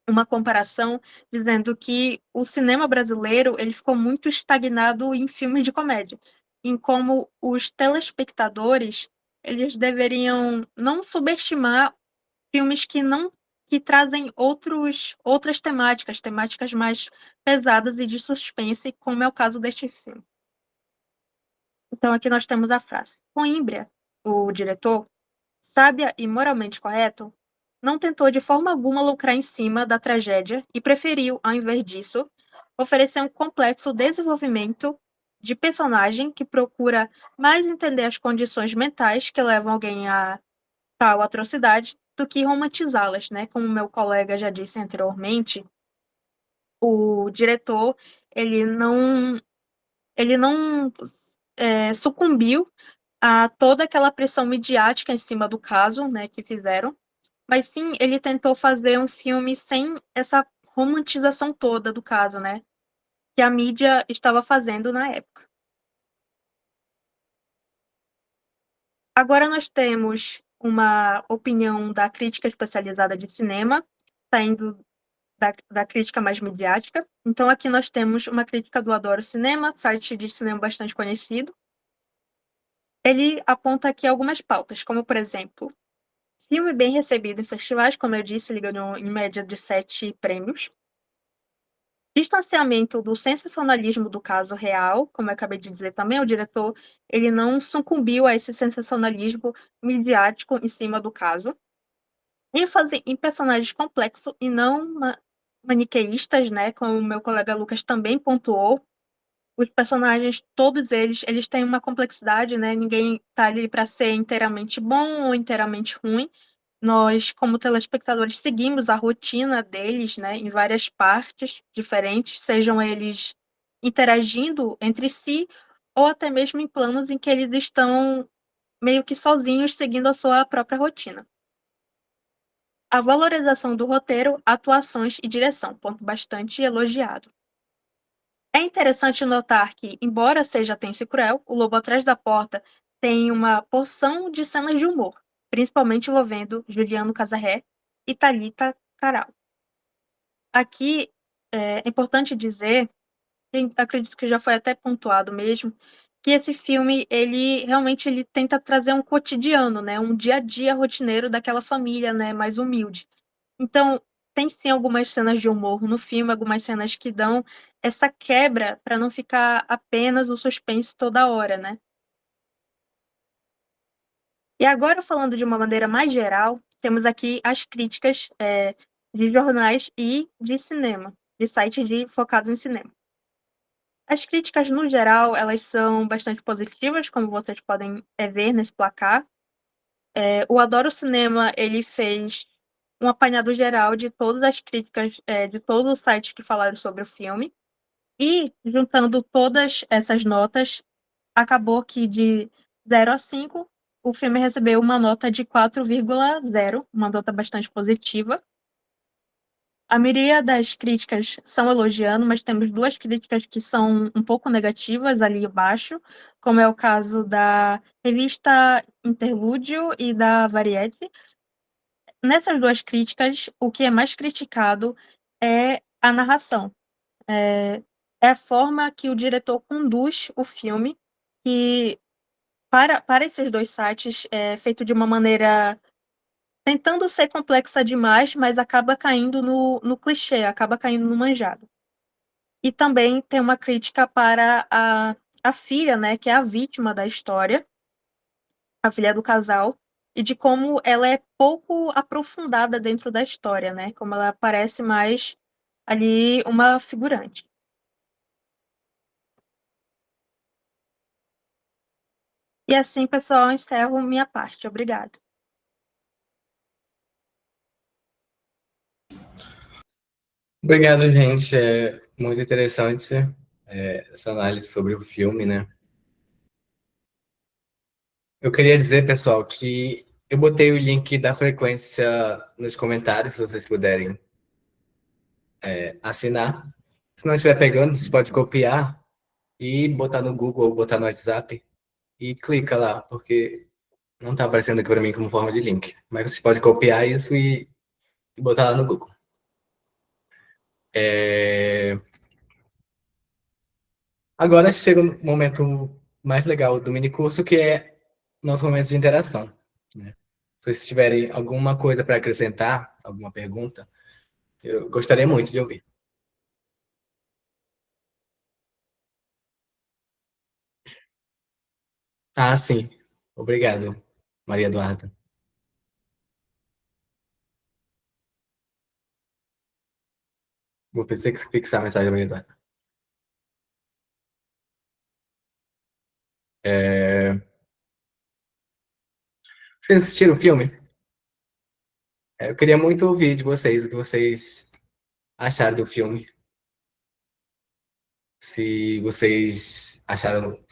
uma comparação dizendo que o cinema brasileiro ele ficou muito estagnado em filmes de comédia, em como os telespectadores eles deveriam não subestimar filmes que trazem outras temáticas mais pesadas e de suspense, como é o caso deste filme. Então aqui nós temos a frase: Coimbra, o diretor, sábia e moralmente correto, não tentou de forma alguma lucrar em cima da tragédia e preferiu, ao invés disso, oferecer um complexo desenvolvimento de personagem que procura mais entender as condições mentais que levam alguém a tal atrocidade do que romantizá-las, né? Como meu colega já disse anteriormente, o diretor ele não sucumbiu a toda aquela pressão midiática em cima do caso, né, que fizeram, mas sim ele tentou fazer um filme sem essa romantização toda do caso, né, que a mídia estava fazendo na época. Agora nós temos uma opinião da crítica especializada de cinema, saindo da crítica mais midiática. Então aqui nós temos uma crítica do Adoro Cinema, site de cinema bastante conhecido. Ele aponta aqui algumas pautas, como, por exemplo, filme bem recebido em festivais, como eu disse, ele ganhou em média de 7 prêmios. Distanciamento do sensacionalismo do caso real, como eu acabei de dizer também, o diretor ele não sucumbiu a esse sensacionalismo midiático em cima do caso. ênfase em personagens complexos e não maniqueístas, né, como o meu colega Lucas também pontuou. Os personagens, todos eles têm uma complexidade, né, ninguém tá ali para ser inteiramente bom ou inteiramente ruim. Nós, como telespectadores, seguimos a rotina deles, né, em várias partes diferentes, sejam eles interagindo entre si ou até mesmo em planos em que eles estão meio que sozinhos seguindo a sua própria rotina. A valorização do roteiro, atuações e direção, ponto bastante elogiado. É interessante notar que, embora seja tenso e cruel, O Lobo Atrás da Porta tem uma porção de cenas de humor, principalmente envolvendo Juliano Casarré e Thalita Caral. Aqui é importante dizer, e acredito que já foi até pontuado mesmo, que esse filme ele realmente ele tenta trazer um cotidiano, né, um dia a dia rotineiro daquela família, né, mais humilde. Então, tem sim algumas cenas de humor no filme, algumas cenas que dão essa quebra para não ficar apenas o suspense toda hora, né. E agora falando de uma maneira mais geral, temos aqui as críticas, de jornais e de cinema, de sites focados em cinema. As críticas no geral, elas são bastante positivas, como vocês podem, ver nesse placar. O Adoro Cinema, ele fez um apanhado geral de todas as críticas, de todos os sites que falaram sobre o filme, e juntando todas essas notas, acabou que de 0 a 5, o filme recebeu uma nota de 4,0, uma nota bastante positiva. A maioria das críticas são elogiando, mas temos 2 críticas que são um pouco negativas ali embaixo, como é o caso da revista Interlúdio e da Variety. Nessas 2 críticas, o que é mais criticado é a narração. É a forma que o diretor conduz o filme, que para esses 2 sites é feito de uma maneira tentando ser complexa demais, mas acaba caindo no clichê, acaba caindo no manjado. E também tem uma crítica para a filha, né, que é a vítima da história, a filha do casal, e de como ela é pouco aprofundada dentro da história, né, como ela parece mais ali uma figurante. E assim, pessoal, eu encerro minha parte. Obrigada. Obrigado, gente. É muito interessante essa análise sobre o filme, né? Eu queria dizer, pessoal, que eu botei o link da frequência nos comentários, se vocês puderem assinar. Se não estiver pegando, você pode copiar e botar no Google ou botar no WhatsApp e clica lá, porque não está aparecendo aqui para mim como forma de link. Mas você pode copiar isso e botar lá no Google. Agora chega o momento mais legal do mini curso, que é nosso momento de interação, né? Se vocês tiverem alguma coisa para acrescentar, alguma pergunta, eu gostaria muito de ouvir. Ah, sim. Obrigado, Maria Eduarda. Vou fixar a mensagem da Maria Eduarda. Vocês assistiram o filme? Eu queria muito ouvir de vocês o que vocês acharam do filme. Se vocês acharam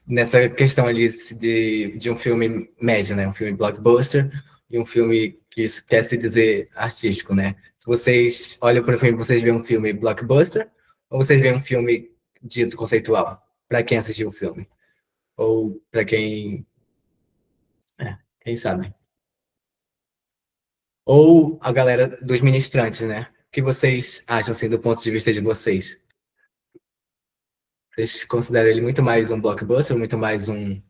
nessa questão ali de um filme médio, né? Um filme blockbuster e um filme que quer se dizer artístico, né? Se vocês olham para o filme, vocês veem um filme blockbuster ou vocês veem um filme dito conceitual? Para quem assistiu o filme? Ou para quem sabe? Ou a galera dos ministrantes, né? O que vocês acham, assim, do ponto de vista de vocês? Vocês consideram ele muito mais um blockbuster ou muito mais um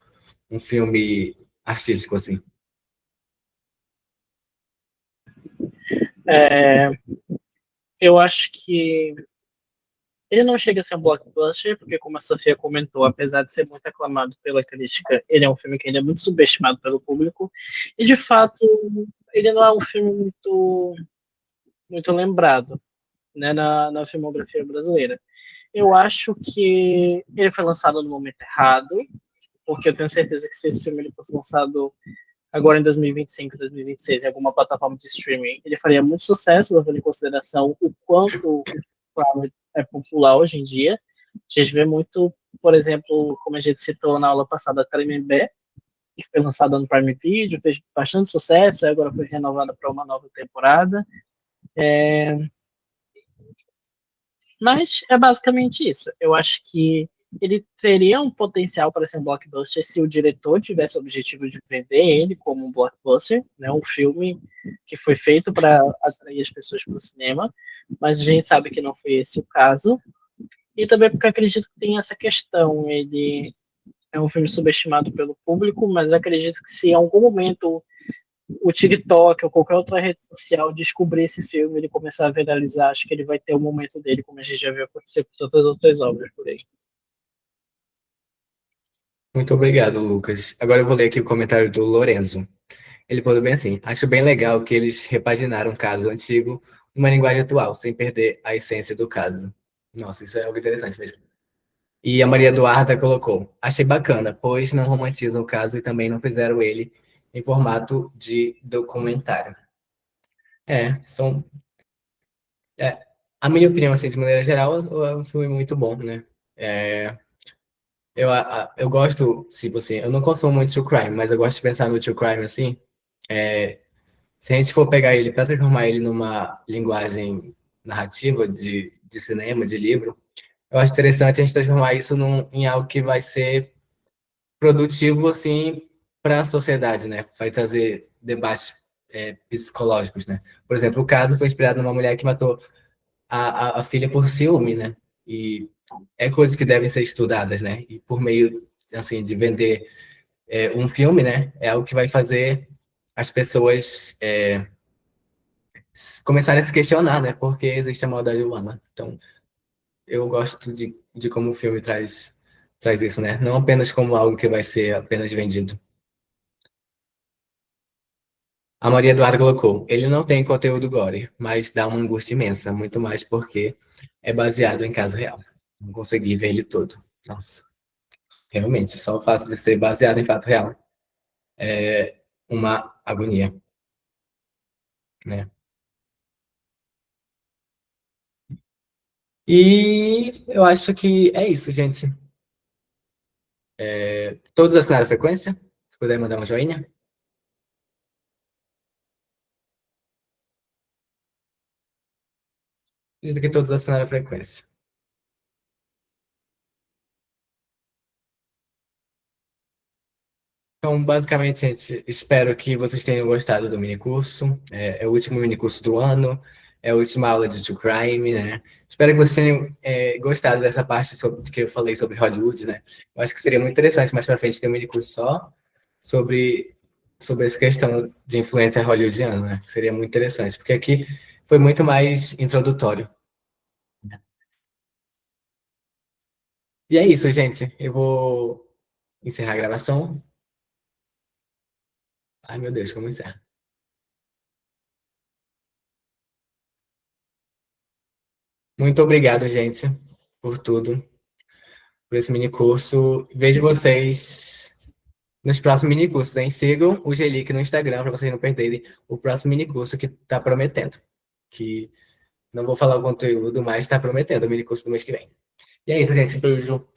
filme artístico, assim? É, eu acho que ele não chega a ser um blockbuster, porque como a Sofia comentou, apesar de ser muito aclamado pela crítica, ele é um filme que ainda é muito subestimado pelo público, e de fato, ele não é um filme muito lembrado, né, na filmografia brasileira. Eu acho que ele foi lançado no momento errado, porque eu tenho certeza que se esse filme ele fosse lançado agora em 2025, 2026, em alguma plataforma de streaming, ele faria muito sucesso, levando em consideração o quanto o é popular hoje em dia. A gente vê muito, por exemplo, como a gente citou na aula passada, a Tremembé, que foi lançada no Prime Video, fez bastante sucesso, e agora foi renovada para uma nova temporada. Mas é basicamente isso. Eu acho que ele teria um potencial para ser um blockbuster se o diretor tivesse o objetivo de vender ele como um blockbuster, né, um filme que foi feito para atrair as pessoas para o cinema, mas a gente sabe que não foi esse o caso. E também porque acredito que tem essa questão, ele é um filme subestimado pelo público, mas acredito que se em algum momento o TikTok ou qualquer outra rede social descobrir esse filme, ele começar a viralizar, acho que ele vai ter o momento dele, como a gente já viu acontecer com todas as outras obras por aí. Muito obrigado, Lucas. Agora eu vou ler aqui o comentário do Lorenzo. Ele falou bem assim: acho bem legal que eles repaginaram um caso antigo numa linguagem atual, sem perder a essência do caso. Nossa, isso é algo interessante mesmo. E a Maria Eduarda colocou: achei bacana, pois não romantizam o caso e também não fizeram ele em formato de documentário. São. A minha opinião, assim, de maneira geral, é um filme muito bom, né? Eu gosto, tipo assim, eu não consumo muito true crime, mas eu gosto de pensar no true crime assim. Se a gente for pegar ele para transformar ele numa linguagem narrativa de cinema, de livro, eu acho interessante a gente transformar isso em algo que vai ser produtivo, assim, para a sociedade, né? Vai trazer debates psicológicos, né? Por exemplo, o caso foi inspirado numa mulher que matou a filha por ciúme, né? E é coisas que devem ser estudadas, né? E por meio, assim, de vender um filme, né? É algo que vai fazer as pessoas começarem a se questionar, né? Por que existe a maldade humana. Então, eu gosto de como o filme traz isso, né? Não apenas como algo que vai ser apenas vendido. A Maria Eduarda colocou: ele não tem conteúdo gore, mas dá uma angústia imensa, muito mais porque é baseado em caso real. Não consegui ver ele todo. Nossa, realmente, só o fato de ser baseado em fato real é uma agonia, né? E eu acho que é isso, gente. Todos assinaram a frequência? Se puder mandar um joinha. Diz que todos assinaram a frequência. Então, basicamente, gente, espero que vocês tenham gostado do minicurso. É o último minicurso do ano, é a última aula de True Crime, né? Espero que vocês tenham gostado dessa parte que eu falei sobre Hollywood, né? Eu acho que seria muito interessante mais para frente ter um minicurso só sobre essa questão de influência hollywoodiana, né? Seria muito interessante, porque aqui foi muito mais introdutório. E é isso, gente. Eu vou encerrar a gravação. Ai, meu Deus, como encerra? Muito obrigado, gente, por tudo, por esse mini curso. Vejo vocês nos próximos mini cursos, hein? Sigam o Gelic no Instagram para vocês não perderem o próximo mini curso que está prometendo. Que não vou falar o conteúdo, mas está prometendo o mini curso do mês que vem. E é isso, gente. Beijo.